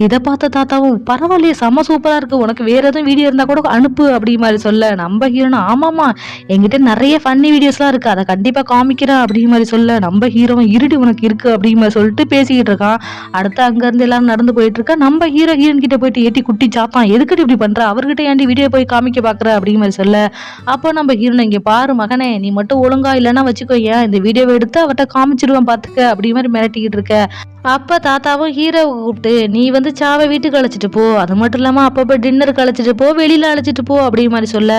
இதை பார்த்த தாத்தாவும் பரவாயில்லையே செம்ம சூப்பரா இருக்கு, உனக்கு வேற எதுவும் வீடியோ இருந்தா கூட அனுப்பு அப்படி மாதிரி சொல்ல நம்ம ஹீரோனும் ஆமாமா என்கிட்ட நிறைய ஃபன்னி வீடியோஸ்லாம் இருக்கு அதை கண்டிப்பா காமிக்கிறேன் அப்படி மாதிரி சொல்ல நம்ம ஹீரோவும் இருடி உனக்கு இருக்கு அப்படி மாதிரி சொல்லிட்டு பேசிக்கிட்டு இருக்கான். அடுத்து அங்க இருந்து எல்லாரும் நடந்து போயிட்டு இருக்கா. நம்ம ஹீரோயின் கிட்ட போயிட்டு ஏட்டி குட்டி சாத்தான் எதுக்கிட்ட இப்படி பண்ற, அவர்கிட்ட ஏன்டி வீடியோ போய் காமிக்க பாக்குற அப்படி மாதிரி சொல்ல அப்போ நம்ம ஹீரோன் இங்க பாரு மகனே நீ மட்டும் ஒழுங்கா இல்லைன்னா வச்சுக்கோ, ஏன் இந்த வீடியோவை எடுத்து அவட்ட காமிச்சிருவேன் பாத்துக்க அப்படி மாதிரி மிரட்டிக்கிட்டு இருக்க. அப்ப தாத்தாவும் ஹீரோவை கூப்பிட்டு நீ வந்து சாவை வீட்டுக்கு அழைச்சிட்டு போ, அது மட்டும் இல்லாம அப்பப்போ டின்னருக்கு அழைச்சிட்டு போ, வெளியில அழைச்சிட்டு போ அப்படி மாதிரி சொல்ல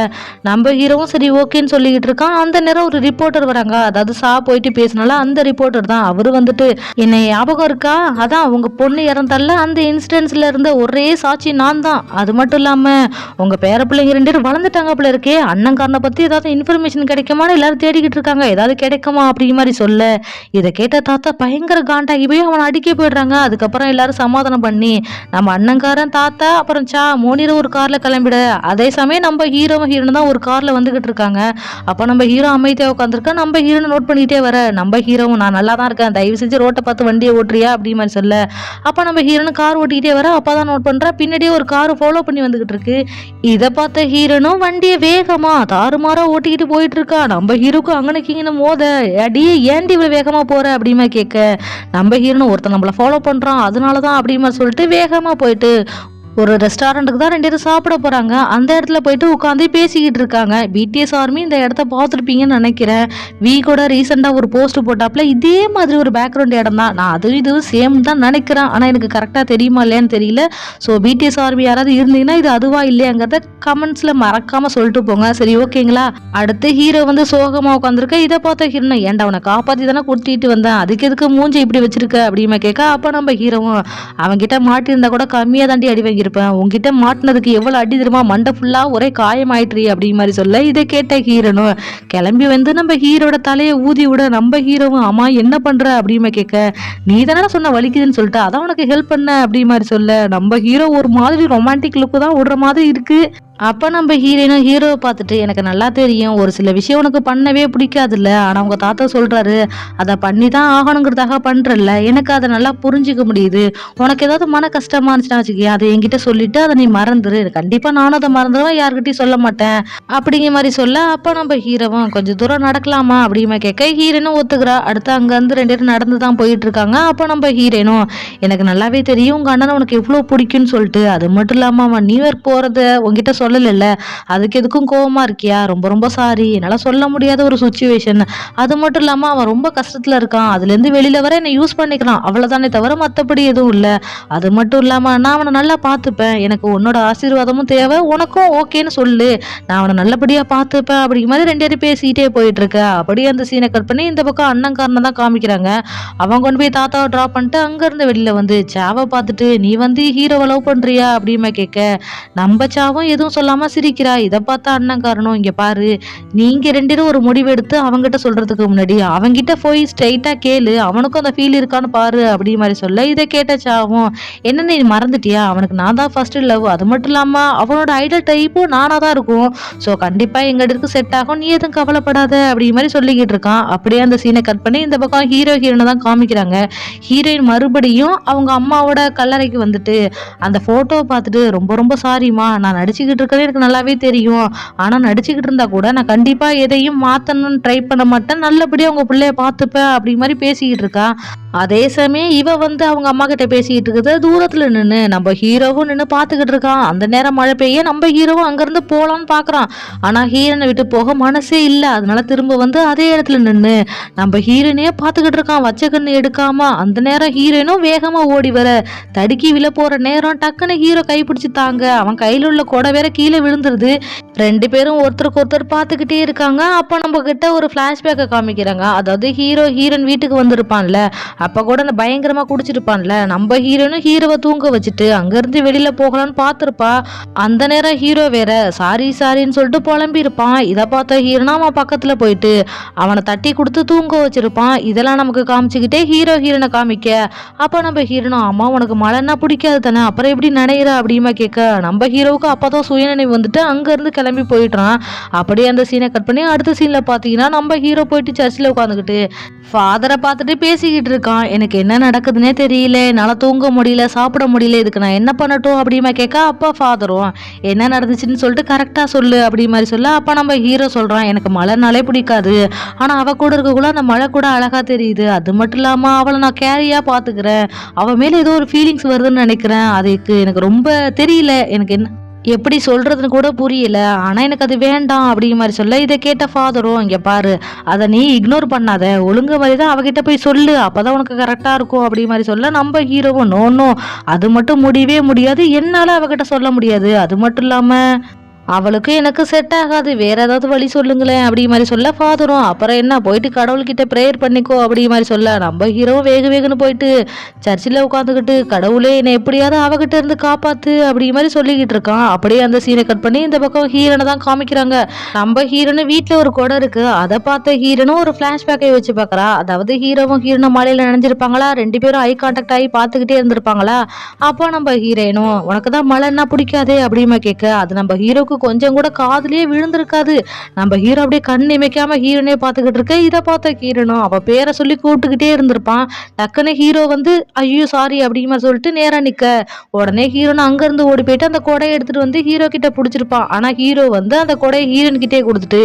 நம்ம ஹீரோவும் சரி ஓகேன்னு சொல்லிக்கிட்டு இருக்கான். அந்த நேரம் ஒரு ரிப்போர்ட்டர் வராங்க. அதாவது சா போயிட்டு பேசினால அந்த ரிப்போர்ட்டர் தான். அவரு வந்துட்டு என்ன ஞாபகம் இருக்கா, அதான் உங்க பொண்ணு இறந்தால அந்த இன்சிடென்ட்ஸ்ல இருந்த ஒரே சாட்சி நான் தான், அது மட்டும் இல்லாம உங்க பேர பிள்ளைங்க 2 பேரும் வளர்ந்துட்டாங்க போல இருக்கே, அண்ணங்காரனை பத்தி ஏதாவது இன்ஃபர்மேஷன் கிடைக்குமான்னு எல்லாரும் தேடிக்கிட்டு இருக்காங்க, ஏதாவது கிடைக்குமா அப்படிங்கிற மாதிரி சொல்ல இதை கேட்ட தாத்தா பயங்கர காண்டாகி போய் அவனை அடிக்க போயிடுறாங்க. அதுக்கப்புறம் எல்லாரும் சமாதானம் பண்ணி நம்ம அண்ணங்காரன் தாத்தா அப்புறம் சா 3 ஒரு கார்ல கிளம்பிட, அதே சமயம் நம்ம ஹீரோனும் தான் ஒரு கார்ல வந்துகிட்டு இருக்காங்க. அப்ப நம்ம ஹீரோ அமைதியா உட்காந்துருக்கா. நம்ம ஹீரோனை நோட் பண்ணிட்டே வர நம்ம ஹீரோவும் நான் நல்லா தான் இருக்கேன், தயவு செஞ்சு ரோட்டை பார்த்து வண்டியை ஓட்டுறியா அப்படி மாதிரி சொல்ல அப்ப நம்ம ஹீரோனு கார் ஓட்டிக்கிட்டே வர அப்பதான் நோட் பண்றா பின்னாடியே ஒரு கார் ஃபாலோ பண்ணி வந்துகிட்டு இருக்கு. இதை பார்த்த ஹீரோனும் வண்டியை வேகமா தாறுமாறா ஓட்டிக்கிட்டு போயிட்டு இருக்கா. நம்ம ஹீரோக்கு அங்கனக்கிங்கன்னு மோத அடியே ஏன்டி இவ்வளவு வேகமா போற அப்படிமா கேட்க நம்ம ஹீரோனும் ஒருத்தன் நம்மளை ஃபாலோ பண்றான் அதனாலதான் அப்படிமா சொல்லிட்டு வேகமா போயிட்டு ஒரு ரெஸ்டாரண்ட்டுக்கு தான் 2 பேரும் சாப்பிட போறாங்க. அந்த இடத்துல போயிட்டு உட்காந்து பேசிக்கிட்டு இருக்காங்க. பிடிஎஸ் ஆர்மி இந்த இடத்த பார்த்துருப்பீங்கன்னு நினைக்கிறேன். வி கூட ரீசெண்டா ஒரு போஸ்ட் போட்டாப்ல இதே மாதிரி ஒரு பேக்ரவுண்ட் இடம் தான், நான் அதுவும் இதுவும் சேம் தான் நினைக்கிறேன், ஆனா எனக்கு கரெக்டா தெரியுமா இல்லையான்னு தெரியல. ஸோ பிடிஎஸ் ஆர்மி யாராவது இருந்தீங்கன்னா இது அதுவா இல்லையாங்கிறத கமெண்ட்ஸ்ல மறக்காம சொல்லிட்டு போங்க, சரி ஓகேங்களா. அடுத்து ஹீரோ வந்து சோகமா உட்காந்துருக்க. இதை பார்த்த ஹீரோ ஏன்டா அவனை காப்பாத்தி தானே கூட்டிட்டு வந்தேன், அதுக்கு எதுக்கு மூஞ்சி இப்படி வச்சிருக்க அப்படிமா கேட்க அப்ப நம்ம ஹீரோவும் அவன்கிட்ட மாட்டி இருந்தா கூட கம்மியா தாண்டி அடி வாங்கியிருப்பேன். உன்கிட்ட மாட்டினதுக்கு எவ்வளவு அடி தெரியுமா, மண்டை ஃபுல்லா ஒரே காயமாயிட்ரி அப்படி மாதிரி சொல்ல இதை கேட்ட ஹீரோனும் கிளம்பி வந்து நம்ம ஹீரோட தலையை ஊதி விட நம்ம ஹீரோவும் ஆமா என்ன பண்ற அப்படிமா கேட்க, நீ தானே சொன்ன வலிக்குதுன்னு சொல்லிட்டு அதான் உனக்கு ஹெல்ப் பண்ண அப்படி மாதிரி சொல்ல நம்ம ஹீரோ ஒரு மாதிரி ரொமான்டிக் லுக்கு தான் விடுற மாதிரி இருக்கு. அப்போ நம்ம ஹீரோயினும் ஹீரோவை பார்த்துட்டு எனக்கு நல்லா தெரியும் ஒரு சில விஷயம் உனக்கு பண்ணவே பிடிக்காதுல்ல, ஆனால் உங்கள் தாத்தா சொல்கிறாரு அதை பண்ணி தான் ஆகணுங்கிறதாக பண்ணுறல்ல, எனக்கு அதை நல்லா புரிஞ்சிக்க முடியுது. உனக்கு ஏதாவது மன கஷ்டமா இருந்துச்சுன்னா வச்சுக்கியா அதை என்கிட்ட சொல்லிட்டு அதை நீ மறந்துரு, கண்டிப்பாக நானும் அதை மறந்துடுவேன், யாருக்கிட்டையும் சொல்ல மாட்டேன் அப்படிங்கிற மாதிரி சொல்ல அப்போ நம்ம ஹீரோவும் கொஞ்சம் தூரம் நடக்கலாமா அப்படிமா கேட்க ஹீரோனும் ஒத்துக்கிறா. அடுத்து அங்கேருந்து 2 பேரும் நடந்து தான் போயிட்டு இருக்காங்க. அப்போ நம்ம ஹீரோனும் எனக்கு நல்லாவே தெரியும் உங்கள் அண்ணனை உனக்கு எவ்வளோ பிடிக்குன்னு சொல்லிட்டு, அது மட்டும் இல்லாமல் அவன் நியூ இயர் போகிறத உங்ககிட்ட சொல்லல, அதுக்கு எதுக்கும் கோவமா இருக்கியா, ரொம்ப ரொம்ப சாரி, என்னால சொல்ல முடியாத ஒரு சுச்சுவேஷன், அது மட்டும் இல்லாம அவன் ரொம்ப கஷ்டத்துல இருக்கான், அதுல இருந்து வெளியில வர என்ன யூஸ் பண்ணிக்கலாம் அவ்வளவுதானே தவிர மத்தபடி எதுவும் இல்ல, அது மட்டும் இல்லாம நான் அவனை நல்லா பார்த்துப்பேன், எனக்கு உன்னோட ஆசீர்வாதமும் தேவை, உனக்கும் ஓகேன்னு சொல்லு, நான் அவனை நல்லபடியா பார்த்துப்பேன் அப்படிங்கிற மாதிரி 2 பேரும் பேசிக்கிட்டே போயிட்டு இருக்க. அப்படியே அந்த சீனை கட் பண்ணி இந்த பக்கம் அண்ணன்காரனை தான் காமிக்கிறாங்க. அவன் கொண்டு போய் தாத்தாவை டிராப் பண்ணிட்டு அங்க இருந்து வெளியில வந்து சாவை பார்த்துட்டு நீ வந்து ஹீரோவை லவ் பண்றியா அப்படிமா கேட்க நம்ம சாவும் எதுவும் சொல்லாம சிரிக்கிறா. இதை பார்த்தா அண்ணன்காரனும் இங்க பாரு நீங்க 2 பேரும் ஒரு முடிவு எடுத்து அவங்கிட்ட சொல்றதுக்கு முன்னாடி அவங்கிட்ட போய் ஸ்ட்ரைட்டா கேளு, அவனுக்கும் அந்த ஃபீல் இருக்கான்னு பாரு அப்படி மாதிரி சொல்ல இதை கேட்ட சாவும் என்ன நீ மறந்துட்டியா, அவனுக்கு நான் தான் ஃபர்ஸ்ட் லவ், அது மட்டும் இல்லாம அவனோட ஐடல் டைப்பும் நானா தான் இருக்கும், ஸோ கண்டிப்பா எங்க இடத்துக்கு செட் ஆகும், நீ எதுவும் கவலைப்படாத அப்படி மாதிரி சொல்லிக்கிட்டு இருக்கான். அப்படியே அந்த சீனை கட் பண்ணி இந்த பக்கம் ஹீரோயினை தான் காமிக்கிறாங்க. ஹீரோயின் மறுபடியும் அவங்க அம்மாவோட கல்லறைக்கு வந்துட்டு அந்த போட்டோவை பார்த்துட்டு ரொம்ப ரொம்ப சாரிம்மா, நான் நடிச்சுக்கிட்டு இருக்கிறது எனக்கு நல்லாவே தெரியும், ஆனா நடிச்சுக்கிட்டு இருந்தா கூட நான் கண்டிப்பா எதையும் மாத்தணும்னு ட்ரை பண்ண மாட்டேன், நல்லபடியா உங்க பிள்ளைய பார்த்துப்பேன் அப்படி மாதிரி பேசிக்கிட்டு இருக்கா. அதே சமயம் இவ வந்து அவங்க அம்மா கிட்ட பேசிக்கிட்டு இருக்குது தூரத்துல நின்று நம்ம ஹீரோவும் நின்று பார்த்துக்கிட்டு இருக்கான். அந்த நேரம் மழை பெய்ய நம்ம ஹீரோவும் அங்கிருந்து போலான்னு பாக்குறான், ஆனா ஹீரோனை விட்டு போக மனசே இல்லை, அதனால திரும்ப வந்து அதே இடத்துல நின்று நம்ம ஹீரோனையே பார்த்துக்கிட்டு இருக்கான் வச்ச கண்ணு எடுக்காம. அந்த நேரம் ஹீரோயினும் வேகமா ஓடி வர தடுக்கி விழ போற நேரம் டக்குன்னு ஹீரோ கைப்பிடிச்சு தாங்க அவன் கையில உள்ள கொடை வேற கீழே விழுந்துருது. 2 பேரும் ஒருத்தருக்கு ஒருத்தர் பார்த்துக்கிட்டே இருக்காங்க. அப்ப நம்ம கிட்ட ஒரு பிளாஷ்பேக்கை காமிக்கிறாங்க. அதாவது ஹீரோயின் வீட்டுக்கு வந்திருப்பான்ல, அப்ப கூட அந்த பயங்கரமா குடிச்சிருப்பான்ல, நம்ம ஹீரோனும் ஹீரோவை தூங்க வச்சுட்டு அங்க இருந்து வெளியில போகலான்னு பார்த்திருப்பா. அந்த நேரம் ஹீரோ வேற சாரின்னு சொல்லிட்டு புலம்பி இருப்பான். இதை பார்த்த ஹீரோனா அவன் பக்கத்துல போயிட்டு அவனை தட்டி கொடுத்து தூங்க வச்சிருப்பான். இதெல்லாம் நமக்கு காமிச்சுக்கிட்டே ஹீரோனை காமிக்க அப்ப நம்ம ஹீரோனும் ஆமா உனக்கு மழைன்னா பிடிக்காது தானே, அப்புறம் எப்படி நினைகிற அப்படிமா கேட்க நம்ம ஹீரோவுக்கு அப்பதான் சுயநினைவு வந்துட்டு அங்க இருந்து கிளம்பி போயிட்டான். அப்படியே அந்த சீனை கட் பண்ணி அடுத்த சீன்ல பாத்தீங்கன்னா நம்ம ஹீரோ போயிட்டு சர்ச்சில் உட்காந்துக்கிட்டு ஃபாதரை பார்த்துட்டு பேசிக்கிட்டு இருக்கான். எனக்கு என்ன நடக்குதுன்னே தெரியல, என்னால் தூங்க முடியல, சாப்பிட முடியல, இதுக்கு நான் என்ன பண்ணட்டும் அப்படிமா கேட்க அப்பா ஃபாதரும் என்ன நடந்துச்சுன்னு சொல்லிட்டு கரெக்டாக சொல்லு அப்படி மாதிரி சொல்ல அப்போ நம்ம ஹீரோ சொல்கிறான் எனக்கு மழைனாலே பிடிக்காது, ஆனால் அவள் கூட இருக்கக்குள்ள அந்த மழை கூட அழகாக தெரியுது, அது மட்டும் இல்லாமல் அவளை நான் கேரியாக பார்த்துக்கிறேன், அவள் மேலே ஏதோ ஒரு ஃபீலிங்ஸ் வருதுன்னு நினைக்கிறேன், அதுக்கு எனக்கு ரொம்ப தெரியல, எனக்கு என்ன எப்படி சொல்றதுன்னு கூட புரியல, ஆனா எனக்கு அது வேண்டாம் அப்படிங்கிற மாதிரி சொல்ல இதை கேட்ட ஃபாதரும் இங்க பாரு அதை நீ இக்னோர் பண்ணாத, ஒழுங்கு மாதிரி தான் அவகிட்ட போய் சொல்லு, அப்பதான் உனக்கு கரெக்டா இருக்கும் அப்படிங்கிற மாதிரி சொல்ல நம்ம ஹீரோவும் நோ அது மட்டும் முடியவே முடியாது, என்னால அவகிட்ட சொல்ல முடியாது, அது மட்டும் இல்லாம அவளுக்கு எனக்கு செட் ஆகாது, வேற ஏதாவது வழி சொல்லுங்களேன் அப்படி மாதிரி சொல்ல ஃபாதரும் அப்புறம் என்ன போயிட்டு கடவுள்கிட்ட ப்ரேயர் பண்ணிக்கோ அப்படி மாதிரி சொல்ல நம்ம ஹீரோவும் வேகன்னு போயிட்டு சர்ச்சில் உட்காந்துக்கிட்டு கடவுளே என்னை எப்படியாவது அவகிட்ட இருந்து காப்பாத்து அப்படி மாதிரி சொல்லிக்கிட்டு இருக்கான். அப்படியே அந்த சீனை கட் பண்ணி இந்த பக்கம் ஹீரோனை தான் காமிக்கிறாங்க. நம்ம ஹீரோனு வீட்டில் ஒரு குடம் இருக்கு, அதை பார்த்த ஹீரோனும் ஒரு பிளாஷ்பேக்கை வச்சு பார்க்கறா. அதாவது ஹீரோனும் மலையில நினைஞ்சிருப்பாங்களா, 2 பேரும் ஐ கான்டாக்ட் ஆகி பார்த்துக்கிட்டே இருந்திருப்பாங்களா. அப்போ நம்ம ஹீரோனும் உனக்கு தான் மழைன்னா பிடிக்காதே அப்படிமா கேட்க அது நம்ம ஹீரோக்கு கொஞ்சம் கூட காதுலயே விழுந்திருக்காது. நம்ம ஹீரோ அப்படியே கண் இமைக்காம ஹீரோனே பார்த்துக்கிட்டு இருக்க. இதை பார்த்த ஹீரோனும் அவ பேரை சொல்லி கூப்பிட்டுக்கிட்டே இருந்திருப்பான். டக்குன்னு ஹீரோ வந்து ஐயோ சாரி அப்படிங்கிற சொல்லிட்டு நேரா நிக்க உடனே ஹீரோனு அங்க இருந்து ஓடி போயிட்டு அந்த கொடையை எடுத்துட்டு வந்து ஹீரோ கிட்ட பிடிச்சிருப்பான். ஆனா ஹீரோ வந்து அந்த கொடையை ஹீரோன் கிட்டே கொடுத்துட்டு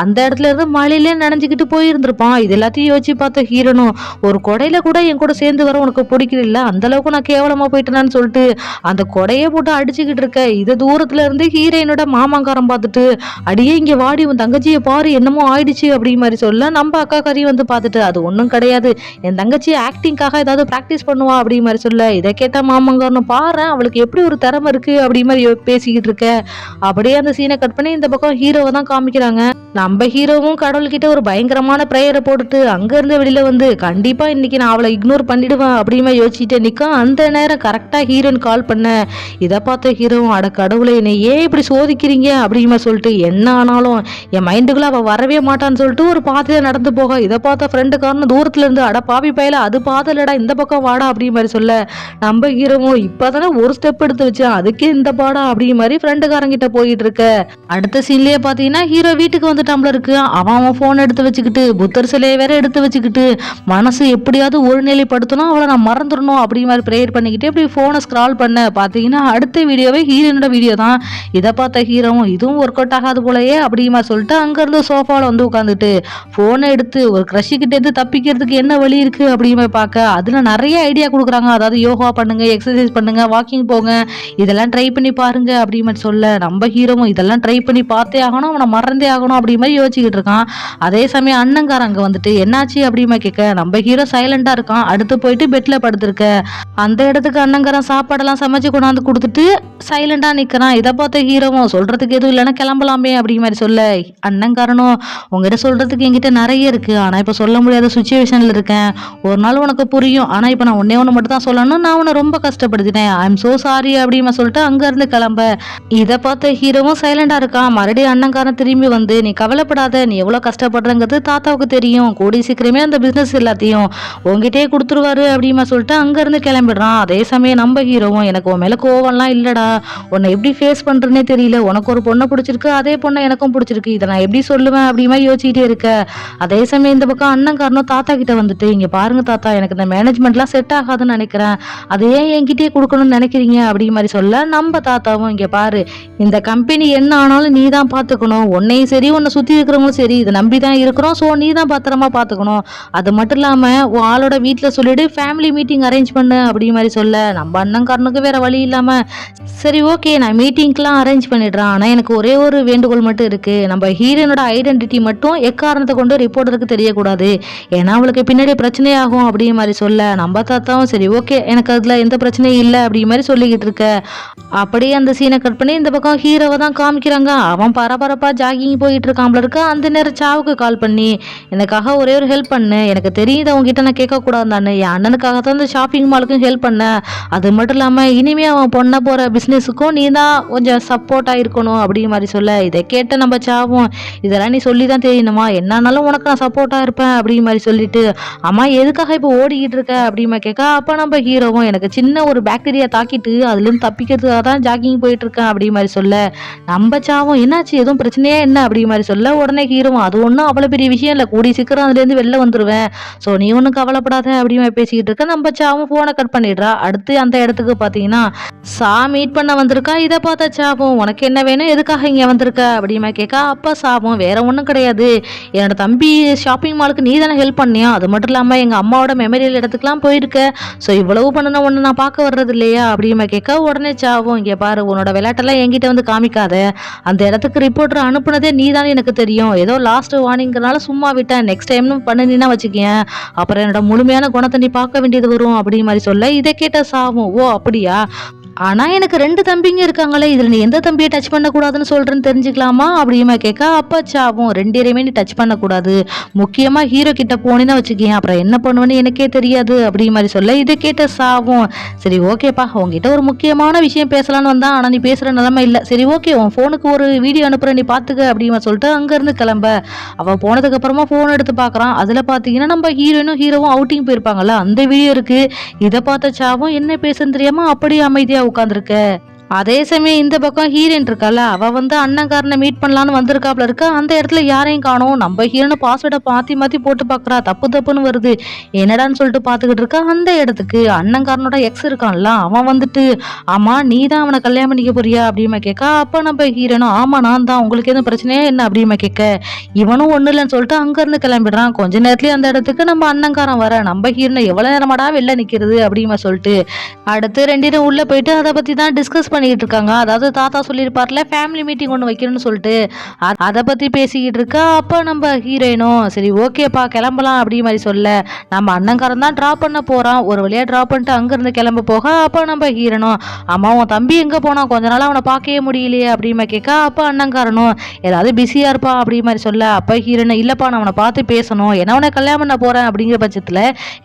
அந்த இடத்துல இருந்து மழையிலே நனைஞ்சுக்கிட்டு போயிருந்திருப்பான். இது எல்லாத்தையும் யோசிச்சு பார்த்த ஹீரோனும் ஒரு கொடையில கூட என் கூட சேர்ந்து வர உனக்கு பிடிக்கல, அந்த அளவுக்கு நான் கேவலமா போயிட்டேனான்னு சொல்லிட்டு அந்த கொடையை போட்டு அடிச்சுக்கிட்டு இருக்க. இது தூரத்துல இருந்து ஹீரோயினோட மாமாங்காரன் பார்த்துட்டு அடியே இங்க வாடி உன் தங்கச்சியை பாரு என்னமோ ஆயிடுச்சு அப்படி மாதிரி சொல்ல நம்ம அக்கா கறி வந்து பார்த்துட்டு அது ஒன்றும் கிடையாது, என் தங்கச்சி ஆக்டிங்காக ஏதாவது ப்ராக்டிஸ் பண்ணுவா அப்படி மாதிரி சொல்ல இதை கேட்ட மாமாங்காரன் பாரு அவளுக்கு எப்படி ஒரு திறமை இருக்கு அப்படி மாதிரி பேசிக்கிட்டு இருக்க. அப்படியே அந்த சீனை கட் பண்ணி இந்த பக்கம் ஹீரோவை தான் காமிக்கிறாங்க. நம்ம ஹீரோவும் கடவுள்கிட்ட ஒரு பயங்கரமான ப்ரேயரை போட்டுட்டு அங்க இருந்து வெளியில வந்து கண்டிப்பா இன்னைக்கு நான் அவளை இக்னோர் பண்ணிடுவேன் அப்படிமா யோசிச்சுட்டு நிற்கும். அந்த நேரம் கரெக்டா ஹீரோயின் கால் பண்ண இதை பார்த்த ஹீரோவும் அட கடவுளை என்னை ஏன் இப்படி சோதிக்கிறீங்க அப்படிமா சொல்லிட்டு என்ன ஆனாலும் என் மைண்டுக்குள்ள அவள் வரவே மாட்டான்னு சொல்லிட்டு ஒரு பாதையில நடந்து போக இதை பார்த்த ஃப்ரெண்டுக்காரன் தூரத்துல இருந்து அட பாவி பையில அது பாதலடா இந்த பக்கம் வாடா அப்படி மாதிரி சொல்ல நம்ம ஹீரோவும் இப்பதானே ஒரு ஸ்டெப் எடுத்து வச்சேன் அதுக்கே இந்த பாடா அப்படி மாதிரி ஃப்ரெண்டுக்காரங்கிட்ட போயிட்டு இருக்க. அடுத்த சீன்லயே பாத்தீங்கன்னா ஹீரோ வீட்டுக்கு வந்துட்டாம்ல இருக்கு. அவன் போன் எடுத்து வச்சுக்கிட்டு புத்தர் சிலையை வேற எடுத்து வச்சுக்கிட்டு மனசு எப்படியாவது ஒரு நிலைப்படுத்தணும் அவளை நான் மறந்துடணும் அப்படி மாதிரி ப்ரேயர் பண்ணிக்கிட்டு இப்படி போனை ஸ்க்ரால் பண்ண பாத்தீங்கன்னா அடுத்த வீடியோவே ஹீரோனோட வீடியோ தான். இதை பார்த்த ஹீரோவும் இதுவும் ஒர்க் அவுட் ஆகாது போலயே அப்படிமா சொல்லிட்டு அங்கிருந்து சோஃபால வந்து உட்காந்துட்டு போனை எடுத்து ஒரு கிரஷிக்கிட்ட இருந்து தப்பிக்கிறதுக்கு என்ன வழி இருக்கு அப்படிமா பார்க்க அதுல நிறைய ஐடியா கொடுக்குறாங்க. அதாவது யோகா பண்ணுங்க, எக்ஸசைஸ் பண்ணுங்க, வாக்கிங் போங்க, இதெல்லாம் ட்ரை பண்ணி பாருங்க அப்படி மாதிரி சொல்ல நம்ம ஹீரோவும் இதெல்லாம் ட்ரை பண்ணி பார்த்தே ஆகணும் அவனை மறந்தே ஆகணும் அப்படி மாதிரி யோசிச்சுக்கிட்டு இருக்கான். அதே சமயம் அண்ணங்காரன் அங்க வந்துட்டு என்னாச்சு அப்படிமா கேட்க நம்ம ஹீரோ சைலண்டா இருக்கான். அடுத்து போயிட்டு பெட்ல படுத்திருக்க அந்த இடத்துக்கு அண்ணங்காரன் சாப்பாடெல்லாம் சமைச்சு கொண்டாந்து கொடுத்துட்டு சைலண்டா நிக்கிறான். இதை பார்த்த ஹீரோவும் சொல்றதுக்கு எதுவும் இல்லைன்னா கிளம்பலாமே அப்படி மாதிரி சொல்ல அண்ணங்காரனும் உங்ககிட்ட சொல்றதுக்கு என்கிட்ட நிறைய இருக்கு ஆனா இப்ப சொல்ல முடியாத சுச்சுவேஷன்ல இருக்கேன், ஒரு நாள் உனக்கு புரியும், ஆனா இப்ப நான் ஒன்னே ஒண்ணு மட்டும் தான் சொல்லணும், நான் உன்னை ரொம்ப கஷ்டப்படுத்திட்டேன், ஐ எம் சோ சாரி அப்படிமா சொல்லிட்டு அங்க இருந்து கிளம்ப இதை பார்த்த ஹீரோவும் சைலண்டா இருக்கான். மறுபடியும் அண்ணங்காரன் திரும்பி வந்து நீ கவலைப்படாத, நீ எவ்வளவு கஷ்டப்படுறங்கிறது தாத்தாவுக்கு தெரியும், கூடி சீக்கிரமே அந்த பிசினஸ் எல்லாத்தையும் உங்ககிட்டயே கொடுத்துருவாரு அப்படிமா சொல்லிட்டு அங்க இருந்து கிளம்பிடுறான். அதே சமயம் நம்ம ஹீரோவும் எனக்கு உன் மேல கோவம்லாம் இல்லடா, உன்னை எப்படி ஃபேஸ் பண்றேன்னே தெரியல, உனக்கு ஒரு பொண்ணை பிடிச்சிருக்கு அதே பொண்ணை எனக்கும் பிடிச்சிருக்கு, இதை நான் எப்படி சொல்லுவேன் அப்படிமா யோசிச்சுட்டே இருக்க. அதே சமயம் இந்த பக்கம் அண்ணங்காரனும் தாத்தா கிட்ட வந்துட்டு இங்க பாருங்க தாத்தா எனக்கு இந்த மேனேஜ்மெண்ட்லாம் செட் ஆகாதுன்னு நினைக்கிறேன், அது ஏன் என்கிட்டயே கொடுக்கணும்னு நினைக்கிறீங்க அப்படி மாதிரி சொல்ல நம்ம தாத்தாவும் இங்க பாரு இந்த கம்பெனி என்ன ஆனாலும் நீ தான் பாத்துக்கணும், உன்னையும் சரி உன்னை சுத்தி இருக்கிறவங்களும் சரி இதை நம்பி தான் இருக்கிறோம், ஸோ நீ தான் பத்திரமா பாத்துக்கணும், அது மட்டும் இல்லாம உன் ஆளோட வீட்டுல சொல்லிட்டு ஃபேமிலி மீட்டிங் அரேஞ்ச் பண்ணு அப்படி மாதிரி சொல்ல நம்ம அண்ணங்காரனுக்கு வேற வழி இல்லாம சரி ஓகே நான் மீட்டிங்க்கெலாம் அரேஞ்ச் பண்ணிடுறேன், ஆனால் எனக்கு ஒரே ஒரு வேண்டுகோள் மட்டும் இருக்குது, நம்ம ஹீரோனோட ஐடென்டிட்டி மட்டும் எக்காரணத்தை கொண்டு ரிப்போர்ட்டருக்கு தெரியக்கூடாது, ஏன்னா அவளுக்கு பின்னாடி பிரச்சனையாகும் அப்படி மாதிரி சொல்ல நம்ம தாத்தாவும் சரி ஓகே எனக்கு அதில் எந்த பிரச்சனையும் இல்லை அப்படி மாதிரி சொல்லிக்கிட்டு இருக்க. அப்படியே அந்த சீனை கட் பண்ணி இந்த பக்கம் ஹீரோவை தான் காமிக்கிறாங்க. அவன் பரபரப்பாக ஜாகிங் போயிட்டு இருக்கான்ல இருக்க. அந்த நேரம் சாவுக்கு கால் பண்ணி எனக்காக ஒரே ஒரு ஹெல்ப் பண்ணு, எனக்கு தெரியுது அவங்ககிட்ட நான் கேட்கக்கூடாது தானே, என் அண்ணனுக்காக தான் இந்த ஷாப்பிங் மாலுக்கும் ஹெல்ப் பண்ண, அது மட்டும் இல்லாமல் இனிமே அவன் பொண்ண போகிற பிஸ்னஸுக்கும் நீ தான் கொஞ்சம் சப்போர்ட்டாக இருக்கணும் அப்படி மாதிரி சொல்ல இதை கேட்ட நம்ம சாவும் இதெல்லாம் நீ சொல்லி தான் தெரியணுமா, என்னன்னாலும் உனக்கு நான் சப்போர்ட்டாக இருப்பேன் அப்படி மாதிரி சொல்லிட்டு அம்மா எதுக்காக இப்போ ஓடிக்கிட்டு இருக்க அப்படிமா கேட்க அப்போ நம்ம ஹீரோவும் எனக்கு சின்ன ஒரு பாக்டீரியா தாக்கிட்டு அதுலேருந்து தப்பிக்கிறதுக்காக தான் ஜாக்கிங் போயிட்டு இருக்கேன் அப்படி மாதிரி சொல்ல நம்ம சாவும் என்னாச்சு எதுவும் பிரச்சனையா என்ன அப்படி மாதிரி சொல்ல உடனே ஹீரோவும் அது ஒன்றும் அவ்வளோ பெரிய விஷயம் இல்லை, கூடி சீக்கிரம் அதுலேருந்து வெளில வந்துடுவேன், ஸோ நீ ஒன்றும் கவலைப்படாத அப்படி மாதிரி பேசிக்கிட்டு இருக்க. நம்ம சாவும் ஃபோனை கட் பண்ணிடுறா. அடுத்து அந்த இடத்துக்கு பார்த்தீங்கன்னா சா மீட் பண்ண வந்திருக்கா. இதை பார்த்தா சாவும் உனக்கு என்ன வேணும் எதுக்காக இங்கே வந்திருக்க அப்படிமா கேட்க அப்பா சாவும் வேற ஒன்றும் கிடையாது, என்னோட தம்பி ஷாப்பிங் மாலுக்கு நீ தானே ஹெல்ப் பண்ணியா, அது மட்டும் இல்லாமல் எங்கள் அம்மாவோட மெமரியல் இடத்துக்குலாம் போயிருக்க, ஸோ இவ்வளவு பண்ணணும் ஒன்று நான் பார்க்க வர்றது இல்லையா அப்படிமா கேட்க உடனே சாவும் இங்கே பாரு உன்னோட விளையாட்டெல்லாம் என்கிட்ட வந்து காமிக்காத, அந்த இடத்துக்கு ரிப்போர்ட்டர் அனுப்புனதே நீ தானே எனக்கு தெரியும், ஏதோ லாஸ்ட் வார்னிங்கிறனால சும்மா விட்டேன், நெக்ஸ்ட் டைம்னு பண்ணினா வச்சுக்கேன் அப்புறம் என்னோட முழுமையான குணத்தை நீ பார்க்க வேண்டியது வரும் அப்படி மாதிரி சொல்ல இதை கேட்ட சாவும் ஓ அப்படியா, ஆனால் எனக்கு 2 தம்பிங்க இருக்காங்களே இதில் நீ எந்த தம்பியை டச் பண்ணக்கூடாதுன்னு சொல்கிறேன்னு தெரிஞ்சுக்கலாமா அப்படிமா கேட்க அப்பா சாவும் 2 பேரையுமே நீ டச் பண்ணக்கூடாது, முக்கியமாக ஹீரோ கிட்ட போனேன்னு வச்சுக்கேன் அப்புறம் என்ன பண்ணுவேன்னு எனக்கே தெரியாது அப்படி மாதிரி சொல்ல இதை கேட்ட சாவும் சரி ஓகேப்பா உங்ககிட்ட ஒரு முக்கியமான விஷயம் பேசலான்னு வந்தான், ஆனால் நீ பேசுகிற நிலைமை இல்லை, சரி ஓகே உன் ஃபோனுக்கு ஒரு வீடியோ அனுப்புகிற நீ பார்த்துக்க அப்படிமா சொல்லிட்டு அங்கேருந்து கிளம்ப அவள் போனதுக்கப்புறமா ஃபோன் எடுத்து பார்க்குறான். அதில் பார்த்தீங்கன்னா நம்ம ஹீரோவும் அவுட்டிங் போயிருப்பாங்கல்ல அந்த வீடியோ இருக்குது. இதை பார்த்த சாவும் என்ன பேசுன்னு தெரியாமல் அப்படியே அமைதியாக உட்காந்துருக்க. அதே சமயம் இந்த பக்கம் ஹீரோயின் இருக்கால அவ வந்து அண்ணங்காரனை மீட் பண்ணலான்னு வந்திருக்காப்ல இருக்க. அந்த இடத்துல யாரையும் காணோம். நம்ம ஹீரோனை பாஸ்வேர்டை மாத்தி போட்டு பாக்குறா, தப்புன்னு வருது, என்னடான்னு சொல்லிட்டு பாத்துக்கிட்டு இருக்கா. அந்த இடத்துக்கு அண்ணங்காரனோட எக்ஸ் இருக்கான்ல அவன் வந்துட்டு ஆமா நீ தான் அவனை கல்யாணம் பண்ணிக்க போறியா அப்படிமா கேட்க அப்ப நம்ம ஹீரோனும் ஆமா நான் தான், உங்களுக்கு எதுவும் பிரச்சனையா என்ன அப்படிமா கேட்க இவனும் ஒண்ணு இல்லைன்னு சொல்லிட்டு அங்க இருந்து கிளம்பிடுறான். கொஞ்ச நேரத்துலயே அந்த இடத்துக்கு நம்ம அண்ணங்காரன் வர நம்ம ஹீரோனை எவ்வளவு நேரமாடா வெளில நிக்கிறது அப்படிமா சொல்லிட்டு அடுத்து 2 பேரும் உள்ள போயிட்டு அதை பத்தி தான் டிஸ்கஸ் பண்ணிட்டு இருக்காங்க. அதாவது தாத்தா சொல்லியிருப்பார்ல ஃபேமிலி மீட்டிங் ஒன்று வைக்கணும்னு சொல்லிட்டு அதை பத்தி பேசிக்கிட்டு இருக்கா. அப்போ நம்ம ஹீரோயினும் சரி ஓகேப்பா கிளம்பலாம் அப்படி மாதிரி சொல்ல நம்ம அண்ணங்காரன் தான் ட்ராப் பண்ண போறான். ஒரு வழியா ட்ராப் பண்ணிட்டு அங்கிருந்து கிளம்ப போக அப்போ நம்ம ஹீரோனும் அம்மா உன் தம்பி எங்க போனா கொஞ்ச நாள் அவனை பார்க்கவே முடியலையே அப்படிமா கேட்க அப்போ அண்ணங்காரனும் ஏதாவது பிஸியா இருப்பா அப்படி மாதிரி சொல்ல அப்போ ஹீரோனு இல்லப்பா நான் அவனை பார்த்து பேசணும் என்ன அவனை கல்யாணம் பண்ண போறேன் அப்படிங்கிற பட்சத்துல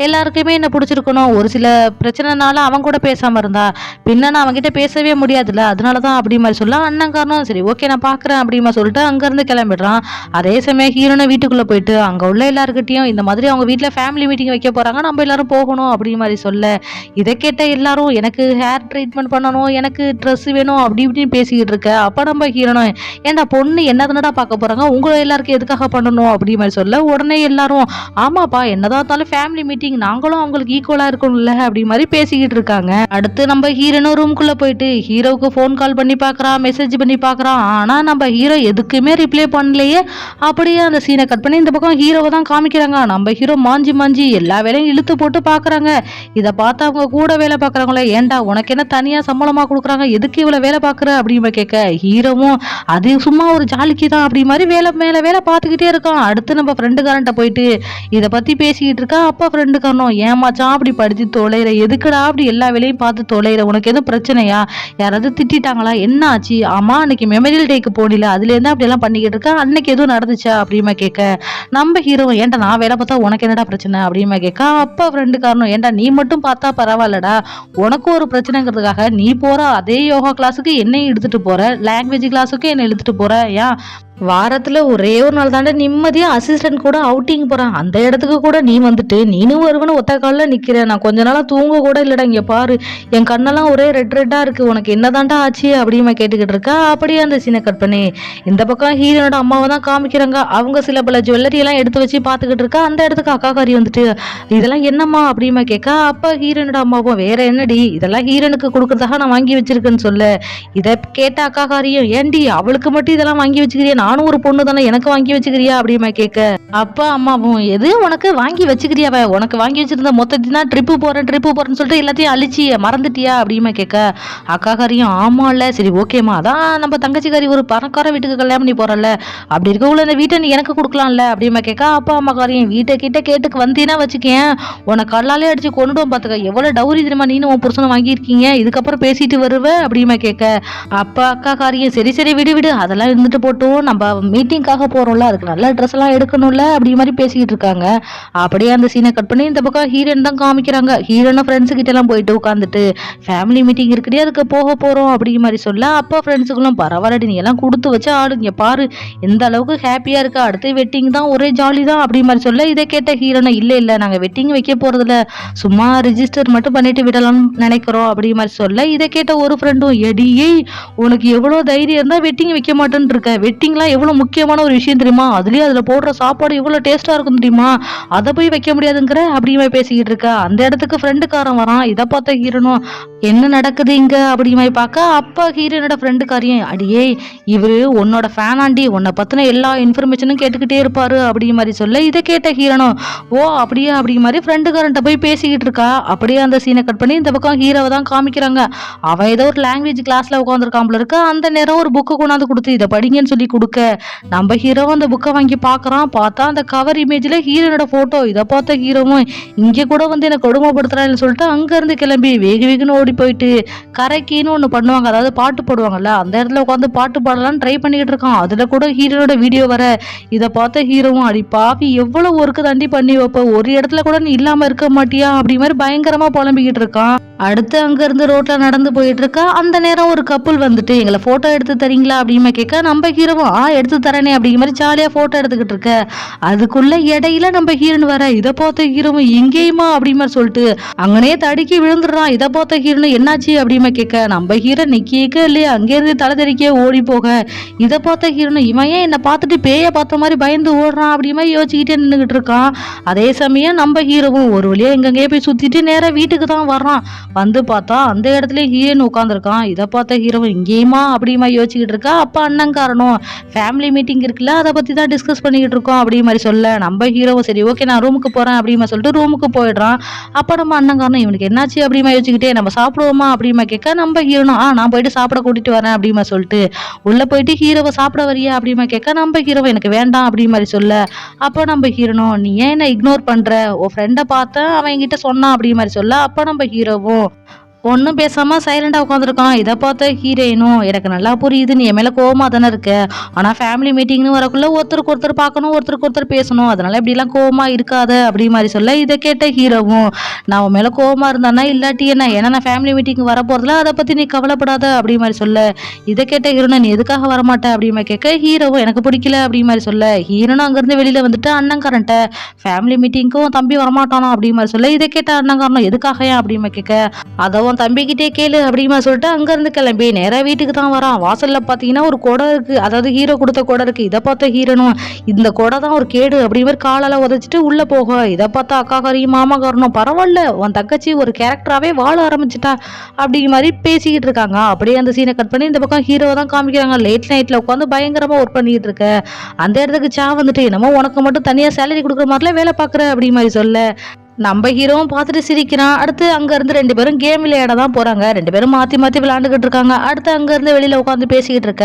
எல்லாருக்குமே என்ன பிடிச்சிருக்கணும். ஒரு சில பிரச்சனைனால அவன் கூட பேசாம இருந்தா பின்ன நான் அவன்கிட்ட பேசவே முடியாதுல்ல அதனாலதான் அப்படி மாதிரி சொல்ல அண்ணங்காரனும் சரி ஓகே நான் பாக்குறேன் அப்படிமா சொல்லிட்டு அங்கிருந்து கிளம்பிடுறான். அதே சமயம் ஹீரோனை வீட்டுக்குள்ள போயிட்டு அங்க உள்ள எல்லாருக்கிட்டையும் இந்த மாதிரி அவங்க வீட்டுல ஃபேமிலி மீட்டிங் வைக்க போறாங்க நம்ம எல்லாரும் போகணும் அப்படி மாதிரி சொல்ல இதை கேட்ட எல்லாரும் எனக்கு ஹேர் ட்ரீட்மெண்ட் பண்ணணும் எனக்கு ட்ரெஸ் வேணும் அப்படி இப்படின்னு பேசிக்கிட்டு இருக்க. அப்ப நம்ம ஹீரோனும் ஏன்டா பொண்ணு என்னதானடா பார்க்க போறாங்க உங்களை எல்லாருக்கும் எதுக்காக பண்ணணும் அப்படி மாதிரி சொல்ல உடனே எல்லாரும் ஆமாப்பா என்னதான் இருந்தாலும் ஃபேமிலி மீட்டிங் நாங்களும் அவங்களுக்கு ஈக்குவலா இருக்கணும்ல அப்படி மாதிரி பேசிக்கிட்டு இருக்காங்க. அடுத்து நம்ம ஹீரோனும் ரூம்குள்ள போயிட்டு ஹீரோவுக்கு ஃபோன் கால் பண்ணி பாக்குறான் மெசேஜ் பண்ணி பாக்குறான். ஆனா நம்ம ஹீரோ எதுக்குமே ரிப்ளை பண்ணலையே. அப்படியே அந்த சீனை கட் பண்ணி இந்த பக்கம் ஹீரோவை தான் காமிக்கிறாங்க. நம்ம ஹீரோ மாஞ்சி எல்லா வேலையும் இழுத்து போட்டு பாக்குறாங்க. இதை பார்த்து அவங்க கூட வேலை பாக்குறாங்களே ஏன்டா உனக்கு என்ன தனியா சம்பளமா கொடுக்குறாங்க எதுக்கு இவ்வளவு வேலை பாக்குற அப்படின்னு கேட்க ஹீரோவும் அது சும்மா ஒரு ஜாலிக்கு தான் அப்படி மாதிரி வேலை மேல வேலை பார்த்துக்கிட்டே இருக்கான். அடுத்து நம்ம ஃப்ரெண்டுக்காரன்ட்ட போயிட்டு இதை பத்தி பேசிக்கிட்டு இருக்கா. அப்பா ஃப்ரெண்டுக்காரனும் ஏமாச்சான் அப்படி படிச்சு தொலைற எதுக்குடா அப்படி எல்லா வேலையும் பார்த்து தொலைற உனக்கு எதுவும் பிரச்சனையா யாராவது திட்டாங்களா என்ன ஆச்சு ஆமா அன்னைக்கு மெமரியல் டேக்கு போனில அதுல இருந்து அப்படி எல்லாம் பண்ணிக்கிட்டு இருக்கா அன்னைக்கு எதுவும் நடந்துச்சா அப்படிமா கேட்க நம்ம ஹீரோ ஏன்டா நான் வேலை பார்த்தா உனக்கு என்னடா பிரச்சனை அப்படிமா கேட்க அப்பா ஃப்ரெண்டுக்காரனும் ஏன்டா நீ மட்டும் பார்த்தா பரவாயில்லடா உனக்கு ஒரு பிரச்சனைங்கிறதுக்காக நீ போற அதே யோகா கிளாஸுக்கு என்னையும் எடுத்துட்டு போற லாங்குவேஜ் கிளாஸுக்கு என்ன எடுத்துட்டு போற ஏன் வாரத்துல ஒரே ஒரு நாள் தாண்ட நிம்மதியா அசிஸ்டன்ட் கூட அவுட்டிங் போறான் அந்த இடத்துக்கு கூட நீ வந்துட்டு நீனும் வருவனு ஒத்த காலில் நிக்கிற நான் கொஞ்ச நாளா தூங்க கூட இல்லடா இங்க பாரு என் கண்ணெல்லாம் ஒரே ரெட்டா இருக்கு உனக்கு என்னதாண்டா ஆச்சு அப்படிமா கேட்டுக்கிட்டு இருக்கா. அப்படியே அந்த சீனை கட் பண்ணி இந்த பக்கம் ஹீரோனோட அம்மாவை தான் காமிக்கிறாங்க. அவங்க சில பல ஜுவல்லரி எல்லாம் எடுத்து வச்சு பாத்துக்கிட்டு இருக்கா. அந்த இடத்துக்கு அக்காக்காரி வந்துட்டு இதெல்லாம் என்னம்மா அப்படிமா கேட்க அப்ப ஹீரோனோட அம்மாவும் வேற என்னடி இதெல்லாம் ஹீரோனுக்கு கொடுக்கறதாக நான் வாங்கி வச்சிருக்கேன்னு சொல்ல இதை கேட்ட அக்காக்காரியும் ஏண்டி அவளுக்கு மட்டும் இதெல்லாம் வாங்கி வச்சுக்கிறியா நானும் ஒரு பொண்ணு தானே எனக்கு வாங்கி வச்சுக்கிறியா அப்படிமா கேட்க அப்பா அம்மாவும் எது உனக்கு வாங்கி வச்சுக்கிறியாவ உனக்கு வாங்கி வச்சிருந்த மொத்தத்தினா ட்ரிப்பு போறேன்னு சொல்லிட்டு எல்லாத்தையும் அழிச்சி மறந்துட்டியா அப்படிமா கேட்க அக்காக்காரியும் ஆமா இல்ல சரி ஓகேமா அதான் நம்ம தங்கச்சிக்காரி ஒரு பணக்கார வீட்டுக்கு கல்யாணம் பண்ணி போறல அப்படி இருக்கக்குள்ள இந்த வீட்டை நீ எனக்கு கொடுக்கலாம்ல அப்படிமா கேட்க அப்பா அம்மாக்காரியும் வீட்டை கிட்ட கேட்டுக்கு வந்தீங்கன்னா வச்சுக்கேன் உனக்கு கல்லாலே அடிச்சு கொண்டுடும் பாத்துக்க எவ்வளவு டவுரி தெரியுமா நீனும் உன் புருஷனை வாங்கியிருக்கீங்க இதுக்கப்புறம் பேசிட்டு வருவ அப்படிமா கேட்க அப்பா அக்காக்காரியும் சரி விடு அதெல்லாம் இருந்துட்டு போட்டோம் நம்ம மீட்டிங்காக போறோம்ல அதுக்கு நல்ல ட்ரெஸ் எல்லாம் எடுக்கணும்ல அப்படி மாதிரி பேசிக்கிட்டு இருக்காங்க. அப்படியே அந்த சீனை கட் பண்ணி இந்த பக்கம் ஹீரோன் தான் காமிக்கிறாங்க. ஹீரோனை ஃப்ரெண்ட்ஸ் கிட்ட எல்லாம் போயிட்டு உட்காந்துட்டு ஃபேமிலி மீட்டிங் இருக்குடி அதுக்கு போக போறோம் அப்படி மாதிரி சொல்ல அப்பா ஃப்ரெண்ட்ஸுக்குள்ளும் பரவாயில்லடி நீ எல்லாம் கொடுத்து வச்சு ஆளுங்க பாரு எந்த அளவுக்கு ஹாப்பியா இருக்கா அடுத்து வெட்டிங் தான் ஒரே ஜாலி தான் அப்படி மாதிரி சொல்ல இதை கேட்ட ஹீரோனை இல்ல நாங்க வெட்டிங் வைக்க போறதுல சும்மா ரிஜிஸ்டர் மட்டும் பண்ணிட்டு விடலாம்னு நினைக்கிறோம் அப்படி மாதிரி சொல்ல இதை கேட்ட ஒரு ஃப்ரெண்டும் எடியே உனக்கு எவ்வளவு தைரியம் இருந்தா வெட்டிங் வைக்க மாட்டேன்னு இருக்க வெட்டிங்லாம் எவ்வளவு முக்கியமான ஒரு விஷயம் தெரியுமா அதுலயே அதுல போடுற சாப்பாடு எவ்வளவு டேஸ்டா இருக்கும் தெரியுமா அதை போய் வைக்க முடியாதுங்கிற அப்படிமா பேசிக்கிட்டு இருக்கா. அந்த இடத்துக்கு ஃப்ரெண்டுக்காரன் வரான். இதை பார்த்த ஹீரோனும் என்ன நடக்குது இங்க அப்படிமா பார்க்க அப்பா ஹீரோனோட ஃப்ரெண்டுக்காரியும் அடியே இவரு உன்னோட ஃபேன் ஆண்டி உன்னை பத்தின எல்லா இன்ஃபர்மேஷனும் கேட்டுக்கிட்டே இருப்பாரு அப்படி மாதிரி சொல்ல இதை கேட்ட ஹீரோனும் ஓ அப்படியே அப்படி மாதிரி ஃப்ரெண்டுக்காரன்ட்ட போய் பேசிக்கிட்டு இருக்கா. அப்படியே அந்த சீனை கட் பண்ணி இந்த பக்கம் ஹீரோவை தான் காமிக்கிறாங்க. அவன் ஏதோ ஒரு லாங்குவேஜ் கிளாஸ்ல உட்காந்துருக்காம்பல இருக்க அந்த நேரம் ஒரு புக்கு கொண்டாந்து கொடுத்து இதை படிங்கன்னு சொல்லி கொடுக்க நம்ம ஹீரோ அந்த புக்கை வாங்கி பாக்குறான். பார்த்தா அந்த கவர் இமேஜ்ல ஹீரோனோட போட்டோ இதை பார்த்த ஹீரோவும் இங்க கூட வந்து என்ன கொடுமைப்படுத்துறான்னு சொல்லிட்டு அங்க இருந்து கிளம்பி வெகுன்னு ஓடி போயிட்டு கரைக்கின்னு ஒண்ணு பண்ணுவாங்க அதாவது பாட்டு போடுவாங்கல்ல அந்த இடத்துல உட்காந்து பாட்டு பாடலாம்னு ட்ரை பண்ணிக்கிட்டு இருக்கான். அதுல கூட ஹீரோனோட வீடியோ வர இதை பார்த்த ஹீரோவும் அடி பாவி எவ்வளவு ஒர்க்கு தாண்டி பண்ணி வைப்ப ஒரு இடத்துல கூட நீ இல்லாம இருக்க மாட்டியா அப்படி மாதிரி பயங்கரமா புலம்பிக்கிட்டு இருக்கான். அடுத்து அங்க இருந்து ரோட்ல நடந்து போயிட்டு இருக்கா. அந்த நேரம் ஒரு கப்புள் வந்துட்டு எங்களை போட்டோ எடுத்து தரீங்களா அப்படிமா கேட்க நம்ம ஹீரோவும் எடுத்து தரனே அப்படிங்கிற மாதிரி ஜாலியா போட்டோ எடுத்துக்கிட்டு இருக்க. அதுக்குள்ள இடையில நம்ம ஹீரோன் வர இதை பார்த்த ஹீரோவும் எங்கேயுமா அப்படி மாதிரி சொல்லிட்டு அங்கனே தடுக்கி விழுந்துடுறான். இதை பார்த்த ஹீரோன் என்னாச்சு அப்படிமா கேட்க நம்ம ஹீரோ நிக்க இல்லையா அங்கே இருந்து தலை தெறிக்க ஓடி போக இதை பார்த்த ஹீரோன் இவன் ஏன் என்னை பார்த்துட்டு பேய பார்த்த மாதிரி பயந்து ஓடுறான் அப்படி மாதிரி யோசிச்சுக்கிட்டே நின்றுகிட்டு இருக்கான். அதே சமயம் நம்ம ஹீரோவும் ஒரு வழியா எங்கெங்கே போய் சுத்திட்டு நேரா வீட்டுக்கு தான் வர்றான். வந்து பார்த்தா அந்த இடத்துல ஹீரோன் உட்காந்துருக்கான். இதை பார்த்த ஹீரோவும் இங்கேயுமா அப்படிமா யோசிச்சுக்கிட்டு இருக்கா. அப்ப அண்ணங்காரனும் ஃபேமிலி மீட்டிங் இருக்குல்ல அதை பற்றி தான் டிஸ்கஸ் பண்ணிக்கிட்டு இருக்கோம் அப்படி மாதிரி சொல்ல நம்ம ஹீரோவும் சரி ஓகே நான் ரூமுக்கு போகிறேன் அப்படிமா சொல்லிட்டு ரூமுக்கு போயிடுறான். அப்போ நம்ம அண்ணங்காரனும் இவனுக்கு என்னாச்சு அப்படிமா யோசிச்சுக்கிட்டே நம்ம சாப்பிடுவோமா அப்படிமா கேட்க நம்ம ஹீரோனும் நான் போயிட்டு சாப்பிட கூட்டிட்டு வரேன் அப்படிமா சொல்லிட்டு உள்ளே போயிட்டு ஹீரோவை சாப்பிட வரியா அப்படிமா கேட்க நம்ம ஹீரோவை எனக்கு வேண்டாம் அப்படி மாதிரி சொல்ல அப்போ நம்ம ஹீரோனும் நீ ஏன் என்ன இக்னோர் பண்ற உன் ஃப்ரெண்டை பார்த்தேன் அவன் என்கிட்ட சொன்னான் அப்படி மாதிரி சொல்ல அப்போ நம்ம ஹீரோவும் ஒன்றும் பேசாமல் சைலண்டாக உட்காந்துருக்கான். இதை பார்த்த ஹீரோயினும் எனக்கு நல்லா புரியுது நீ என் மேலே கோவமாக தானே இருக்க, ஆனால் ஃபேமிலி மீட்டிங்னு வரக்குள்ள ஒருத்தருக்கு ஒருத்தர் பார்க்கணும் ஒருத்தருக்கு ஒருத்தர் பேசணும் அதனால இப்படிலாம் கோவமாக இருக்காத அப்படி மாதிரி சொல்ல இதை கேட்ட ஹீரோவும் நான் உன் மேலே கோவமாக இருந்தானா இல்லாட்டி என்ன ஏன்னா நான் ஃபேமிலி மீட்டிங் வர போகிறதுல அதை பற்றி நீ கவலைப்படாத அப்படி மாதிரி சொல்ல இதை கேட்ட ஹீரோனை நீ எதுக்காக வரமாட்டேன் அப்படி மாதிரி கேட்க ஹீரோவும் எனக்கு பிடிக்கல அப்படி மாதிரி சொல்ல ஹீரோனும் அங்கேருந்து வெளியில் வந்துட்டு அண்ணங்காரன்ட்ட ஃபேமிலி மீட்டிங்க்கும் தம்பி வரமாட்டானோ அப்படி மாதிரி சொல்ல இதை கேட்ட அண்ணங்காரனும் எதுக்காக ஏன் அப்படி மாதிரி கேட்க அதவும் தம்பிக்கிட்டே கேளு அப்படிமா சொல்லிட்டு அங்கேருந்து கிளம்பி நேராக வீட்டுக்கு தான் வரான். வாசல்ல பார்த்தீங்கன்னா ஒரு குடம் இருக்கு, அதாவது ஹீரோ கொடுத்த குடம் இருக்கு. இதை பார்த்த ஹீரோனும் இந்த குடம் தான் ஒரு கேடு அப்படி மாதிரி காலால உதச்சிட்டு உள்ள போக இதை பார்த்தா அக்காக்காரியும் மாமாக்காரனும் பரவாயில்ல உன் தங்கச்சி ஒரு கேரக்டராகவே வாழ ஆரம்பிச்சிட்டா அப்படிங்கிற மாதிரி பேசிக்கிட்டு இருக்காங்க. அப்படியே அந்த சீனை கட் பண்ணி இந்த பக்கம் ஹீரோவை தான் காமிக்கிறாங்க. லேட் நைட்ல உட்காந்து பயங்கரமா ஒர்க் பண்ணிட்டு இருக்க அந்த இடத்துக்கு சா வந்துட்டு என்னமோ உனக்கு மட்டும் தனியா சேலரி கொடுக்குற மாதிரிலாம் வேலை பார்க்குற அப்படி மாதிரி சொல்ல நம்ம ஹீரோவும் பார்த்துட்டு சிரிக்கிறான். அடுத்து அங்கேருந்து 2 பேரும் கேம் விளையாட தான் போகிறாங்க. 2 பேரும் மாற்றி மாற்றி விளையாண்டுக்கிட்டு இருக்காங்க. அடுத்து அங்கேருந்து வெளியில் உட்காந்து பேசிக்கிட்டு இருக்க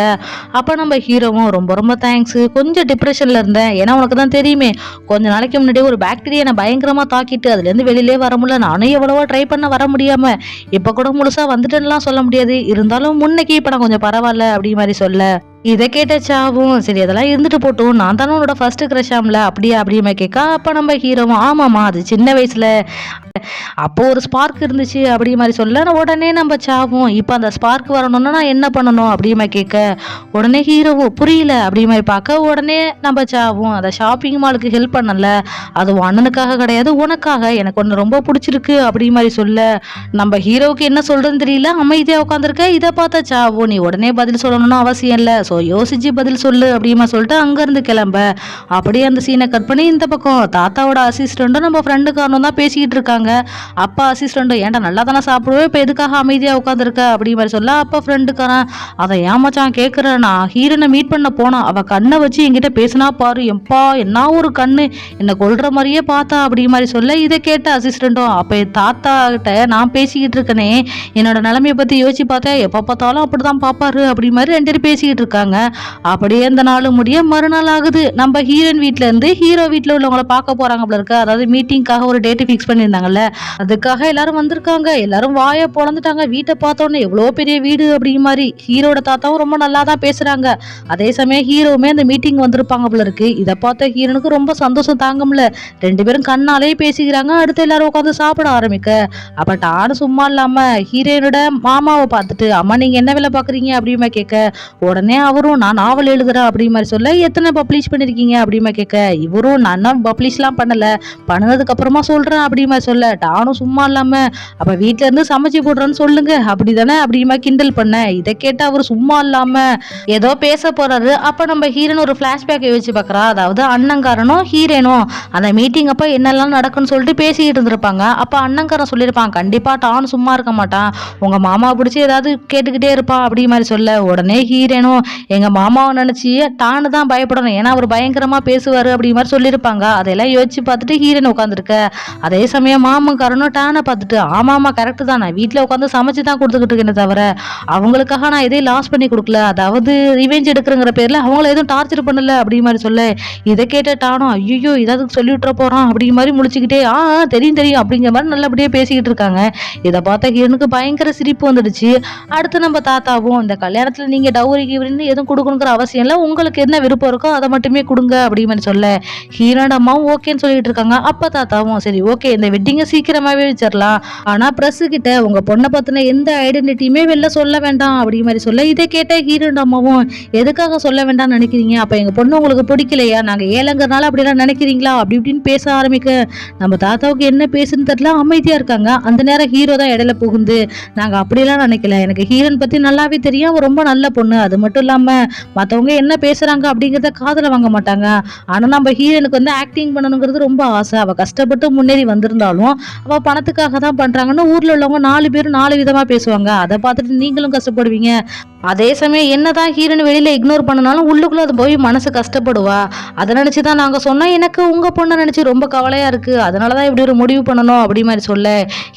அப்போ நம்ம ஹீரோவும் ரொம்ப ரொம்ப தேங்க்ஸு கொஞ்சம் டிப்ரெஷனில் இருந்தேன் ஏன்னா உனக்கு தான் தெரியுமே கொஞ்ச நாளைக்கு முன்னாடி ஒரு பாக்டீரியா நான் பயங்கரமாக தாக்கிட்டு அதுலேருந்து வெளியிலே வர முடியல, நானும் எவ்வளவோ ட்ரை பண்ண வர முடியாமல் இப்போ கூட முழுசாக வந்துட்டேன்னுலாம் சொல்ல முடியாது, இருந்தாலும் முன்னைக்கு இப்போ நான் கொஞ்சம் பரவாயில்ல அப்படி மாதிரி சொல்ல இதை கேட்ட சாவும் சரி அதெல்லாம் இருந்துட்டு போட்டும் நான் தானே உன்னோட ஃபர்ஸ்ட் கிரஷாம்ல அப்படியே கேட்க அப்போ நம்ம ஹீரோவும் ஆமாம்மா அது சின்ன வயசுல அப்போ ஒரு ஸ்பார்க் இருந்துச்சு அப்படி மாதிரி சொல்ல உடனே நம்ம சாவும் இப்போ அந்த ஸ்பார்க் வரணும்னா நான் என்ன பண்ணணும் அப்படி மாதிரி கேட்க உடனே ஹீரோவும் புரியல அப்படி மாதிரி பார்க்க உடனே நம்ம சாவும் அதை ஷாப்பிங் மாலுக்கு ஹெல்ப் பண்ணல அது அண்ணனுக்காக கிடையாது உனக்காக எனக்கு ஒன்று ரொம்ப பிடிச்சிருக்கு அப்படி மாதிரி சொல்ல நம்ம ஹீரோவுக்கு என்ன சொல்றதுன்னு தெரியல அமைதியாக உட்காந்துருக்க. இதை பார்த்தா சாவும் நீ உடனே பதில் சொல்லணும்னு அவசியம் இல்லை ஸோ யோசிச்சு பதில் சொல்லு அப்படிமா சொல்லிட்டு அங்கேருந்து கிளம்ப அப்படியே அந்த சீனை கட் பண்ணி இந்த பக்கம் தாத்தாவோட அசிஸ்டண்ட்டும் நம்ம ஃப்ரெண்டுக்காரனும் தான் பேசிக்கிட்டு இருக்காங்க. அப்பா அசிஸ்டண்ட்டும் ஏன்டா நல்லா தானே சாப்பிடுவேன் இப்போ எதுக்காக அமைதியாக உட்காந்துருக்க அப்படி மாதிரி சொல்ல அப்பா ஃப்ரெண்டுக்காரன் அதை ஏமாச்சான் கேட்குறேன் நான் ஹீரோனை மீட் பண்ண போனான் அவள் கண்ணை வச்சு என்கிட்ட பேசினா பாரு எப்பா என்ன ஒரு கண்ணு என்னை கொல்ற மாதிரியே பார்த்தா அப்படி மாதிரி சொல்ல இதை கேட்ட அசிஸ்டண்ட்டும் அப்போ என் தாத்தா கிட்ட நான் பேசிக்கிட்டு இருக்கனே என்னோட நிலைமையை பற்றி யோசிச்சு பார்த்தேன் எப்போ பார்த்தாலும் அப்படி தான் பார்ப்பாரு அப்படி மாதிரி 2 பேரும் பேசிக்கிட்டு இருக்காங்க. அப்படியே அந்த நாள் முடிய மறுநாள் ஆகுது. நம்ம ஹீரோயின் வீட்ல இருந்து ஹீரோ வீட்டில் உள்ளவங்கள பார்க்க போறாங்க போல இருக்கு. அதாவது மீட்டிங்காக ஒரு டேட் ஃபிக்ஸ் பண்ணியிருந்தாங்கல்ல அதுக்காக எல்லாரும் வந்திருக்காங்க. எல்லாரும் வாயை பொழந்துட்டாங்க. வீட்டை பார்த்தோன்னே எவ்வளோ பெரிய வீடு அப்படிங்கிற மாதிரி ஹீரோட தாத்தாவும் ரொம்ப நல்லா தான் பேசுறாங்க. அதே சமயம் ஹீரோவுமே அந்த மீட்டிங் வந்திருப்பாங்க போல இருக்கு. இதை பார்த்த ஹீரோனுக்கு ரொம்ப சந்தோஷம் தாங்க முடியல. 2 பேரும் கண்ணாலே பேசிக்கிறாங்க. அடுத்து எல்லாரும் உட்காந்து சாப்பிட ஆரம்பிக்க அப்ப டானு சும்மா இல்லாம ஹீரோனோட மாமாவை பார்த்துட்டு அம்மா நீங்க என்ன வேலை பாக்குறீங்க அப்படிமா கேட்க உடனே அவரும் நான் நாவல் எழுதுறேன் அப்படி மாதிரி சொல்ல எத்தனை பப்ளிஷ் பண்ணிருக்கீங்க அப்படிமா கேட்க இவரும் நான் பப்ளிஷ்லாம் பண்ணல பண்ணதுக்கு அப்புறமா சொல்றேன் அப்படி மாதிரி சொல்ல டானும் சும்மா இல்லாம அப்ப வீட்டுல இருந்து சமைச்சு போடுறேன்னு சொல்லுங்க அப்படிதானே அப்படிமா கிண்டல் பண்ண இதை கேட்டு அவர் சும்மா இல்லாம ஏதோ பேச போறாரு. அப்ப நம்ம ஹீரோன் ஒரு பிளாஷ்பேக்கை வச்சு பாக்குறா. அதாவது அண்ணங்காரனும் ஹீரோனும் அந்த மீட்டிங் அப்ப என்னெல்லாம் நடக்குன்னு சொல்லிட்டு பேசிக்கிட்டு இருந்திருப்பாங்க. அப்ப அண்ணங்காரன் சொல்லியிருப்பான் கண்டிப்பா டான் சும்மா இருக்க மாட்டான் உங்க மாமா பிடிச்சி ஏதாவது கேட்டுக்கிட்டே இருப்பான் அப்படி மாதிரி சொல்ல உடனே ஹீரோனும் எங்க மாமாவை நினைச்சு டானு தான் பயப்படணும் ஏன்னா அவர் பயங்கரமா பேசுவாரு அப்படி மாதிரி சொல்லியிருப்பாங்க. அதெல்லாம் யோசிச்சு பார்த்துட்டு ஹீரோன் உட்காந்துருக்க. அதே சமயம் மாமக்காரனும் டானை பார்த்துட்டு ஆமாமா கரெக்டு தான் நான் வீட்டில் உட்காந்து சமைச்சு தான் கொடுத்துக்கிட்டு இருக்கேன்னு தவிர அவங்களுக்காக நான் எதையும் லாஸ் பண்ணி கொடுக்கல, அதாவது ரிவெஞ்ச் எடுக்கிறங்கிற பேர்ல அவங்கள எதுவும் டார்ச்சர் பண்ணல அப்படி மாதிரி சொல்ல இதை கேட்ட டானும் ஐயோ ஏதாவது சொல்லி விட்டுற போறான் அப்படி மாதிரி முழிச்சுக்கிட்டே தெரியும் அப்படிங்கிற மாதிரி நல்லபடியா பேசிக்கிட்டு இருக்காங்க. இதை பார்த்த ஹீரோனுக்கு பயங்கர சிரிப்பு வந்துடுச்சு. அடுத்து நம்ம தாத்தாவும் இந்த கல்யாணத்துல நீங்க டவுரி கிவரின்னு எதுவும் கொடுக்கணுங்கிற அவசியம் இல்லை, உங்களுக்கு என்ன விருப்பம் இருக்கோ அதை மட்டுமே கொடுங்க அப்படின்னு சொல்ல ஹீரோட அம்மாவும் ஓகேன்னு சொல்லிட்டு இருக்காங்க. அப்ப தாத்தாவும் சரி ஓகே இந்த வெட்டிங்கை சீக்கிரமாவே வச்சிடலாம், ஆனா பிரஸ் கிட்ட உங்க பொண்ணை பத்தின எந்த ஐடென்டிட்டியுமே வெளில சொல்ல வேண்டாம் அப்படி மாதிரி சொல்ல இதை கேட்ட ஹீரோட அம்மாவும் எதுக்காக சொல்ல வேண்டாம்னு நினைக்கிறீங்க, அப்ப எங்க பொண்ணு உங்களுக்கு பிடிக்கலையா, நாங்க ஏழைங்கிறனால அப்படிலாம் நினைக்கிறீங்களா அப்படி இப்படின்னு பேச ஆரம்பிக்க நம்ம தாத்தாவுக்கு என்ன பேசுன்னு தெரியல அமைதியா இருக்காங்க. அந்த நேரம் ஹீரோ தான் இடையில புகுந்து நாங்க அப்படிலாம் நினைக்கல, எனக்கு ஹீரோன் பத்தி நல்லாவே தெரியும், அவ ரொம்ப நல்ல பொண்ணு, அது மட்டும் இல்லாம இல்லாம மத்தவங்க என்ன பேசுறாங்க அப்படிங்கறத காதுல வாங்க மாட்டாங்க. ஆனா நம்ம ஹீரோனுக்கு வந்து ஆக்டிங் பண்ணணுங்கிறது ரொம்ப ஆசை. அவ கஷ்டப்பட்டு முன்னேறி வந்திருந்தாலும் அவ பணத்துக்காக தான் பண்றாங்கன்னு ஊர்ல உள்ளவங்க 4 பேரும் 4 விதமா பேசுவாங்க. அதை பார்த்துட்டு நீங்களும் கஷ்டப்படுவீங்க. அதே சமயம் என்னதான் ஹீரோன்னு வெளியில இக்னோர் பண்ணனாலும் உள்ளுக்குள்ள அது போய் மனசு கஷ்டப்படுவா. அதை நினைச்சுதான் நாங்க சொன்னோம், எனக்கு உங்க பொண்ணை நினைச்சு ரொம்ப கவலையா இருக்கு, அதனாலதான் இப்படி ஒரு முடிவு பண்ணணும் அப்படி மாதிரி சொல்ல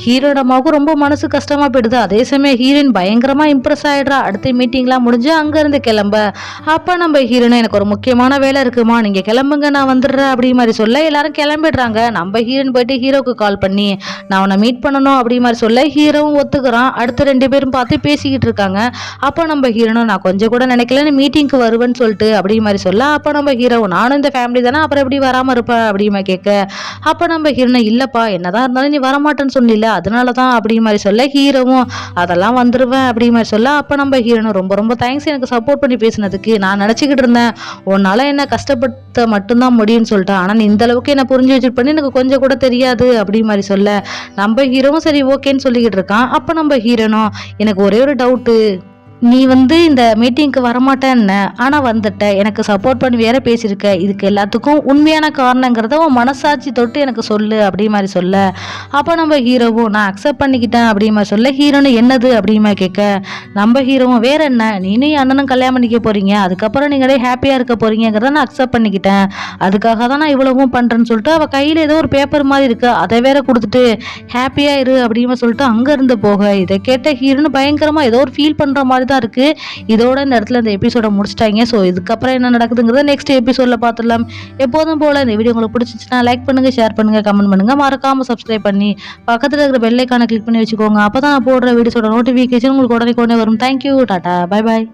ஹீரோட அம்மாவுக்கும் ரொம்ப மனசு கஷ்டமா போயிடுது. அதே சமயம் ஹீரோயின் பயங்கரமா இம்ப்ரெஸ் ஆயிடுறா. அடுத்த மீட்டிங்லாம் முடிஞ்சு அங்க இருந்து கிளம்ப அப்ப நம்ம ஹீரோனை எனக்கு ஒரு முக்கியமான வேலை இருக்குமா, நீங்க கிளம்புங்க நான் வந்துடுறேன் அப்படி மாதிரி சொல்ல எல்லாரும் கிளம்பிடுறாங்க. நம்ம ஹீரோயின் போயிட்டு ஹீரோக்கு கால் பண்ணி நான் உன்னை மீட் பண்ணணும் அப்படி மாதிரி சொல்ல ஹீரோவும் ஒத்துக்கிறான். அடுத்து 2 பேரும் பார்த்து பேசிக்கிட்டு இருக்காங்க. அப்ப நம்ம ஹீரோனும் நான் கொஞ்சம் கூட நினைக்கல நீ மீட்டிங்க்கு வருவேன்னு சொல்லிட்டு அப்படி மாதிரி சொல்ல அப்ப நம்ம ஹீரோ நானும் இந்த ஃபேமிலி தானே அப்புறம் எப்படி வராம இருப்ப அப்படிமா கேட்க அப்ப நம்ம ஹீரோனை இல்லப்பா என்னதான் இருந்தாலும் நீ வரமாட்டேன்னு சொன்னில அதனாலதான் அப்படி மாதிரி சொல்ல ஹீரோவும் அதெல்லாம் வந்துருவேன் அப்படி மாதிரி சொல்ல அப்ப நம்ம ஹீரோனும் ரொம்ப ரொம்ப தேங்க்ஸ் எனக்கு சப்போர்ட் பண்ணி பேசினதுக்கு, நான் நினைச்சுக்கிட்டு இருந்தேன் உன்னால என்ன கஷ்டப்படுத்த மட்டும்தான் முடியும்னு சொல்லிட்டேன், ஆனா நீ இந்த அளவுக்கு என்ன புரிஞ்சு வச்சுட்டு பண்ணி எனக்கு கொஞ்சம் கூட தெரியாது அப்படி மாதிரி சொல்ல நம்ம ஹீரோவும் சரி ஓகேன்னு சொல்லிக்கிட்டு இருக்கான். அப்ப நம்ம ஹீரோனும் எனக்கு ஒரே ஒரு டவுட்டு, நீ வந்து இந்த மீட்டிங்க்கு வரமாட்டேன்னு ஆனா வந்துட்ட, எனக்கு சப்போர்ட் பண்ணி வேற பேசியிருக்க, இதுக்கு எல்லாத்துக்கும் உண்மையான காரணங்கிறத உன் மனசாட்சி தொட்டு எனக்கு சொல்லு அப்படி மாதிரி சொல்ல அப்போ நம்ம ஹீரோவும் நான் அக்செப்ட் பண்ணிக்கிட்டேன் அப்படி மாதிரி சொல்ல ஹீரோன்னு என்னது அப்படி மாதிரி கேட்க நம்ம ஹீரோவும் வேற என்ன நீனும் அண்ணனும் கல்யாணம் பண்ணிக்க போறீங்க, அதுக்கப்புறம் நீங்களே ஹாப்பியா இருக்க போறீங்கிறத நான் அக்செப்ட் பண்ணிக்கிட்டேன், அதுக்காக தான் நான் இவ்வளவும் பண்றேன்னு சொல்லிட்டு அவ கையில ஏதோ ஒரு பேப்பர் மாதிரி இருக்கு அதை வேற கொடுத்துட்டு ஹாப்பியா இரு அப்படின்னு சொல்லிட்டு அங்க இருந்து போக இதை கேட்ட ஹீரோன்னு பயங்கரமா ஏதோ ஒரு ஃபீல் பண்ற மாதிரி தான் இருக்கு. இதோட இந்த இடத்துல இந்த எபிசோட முடிச்சிட்டாங்க. ஸோ இதுக்கப்புறம் என்ன நடக்குதுங்கிறத நெக்ஸ்ட் எபிசோட்ல பார்த்துடலாம். எப்போதும் போல இந்த வீடியோ உங்களுக்கு பிடிச்சிச்சுன்னா லைக் பண்ணுங்க, ஷேர் பண்ணுங்க, கமெண்ட் பண்ணுங்க, மறக்காம சப்ஸ்கிரைப் பண்ணி பக்கத்துல இருக்கிற பெல் ஐகானை கிளிக் பண்ணி வச்சுக்கோங்க. அப்பதான் நான் போடுற வீடியோஸோட நோட்டிஃபிகேஷன் உங்களுக்கு உடனே வரும். Thank you, Tata, bye bye.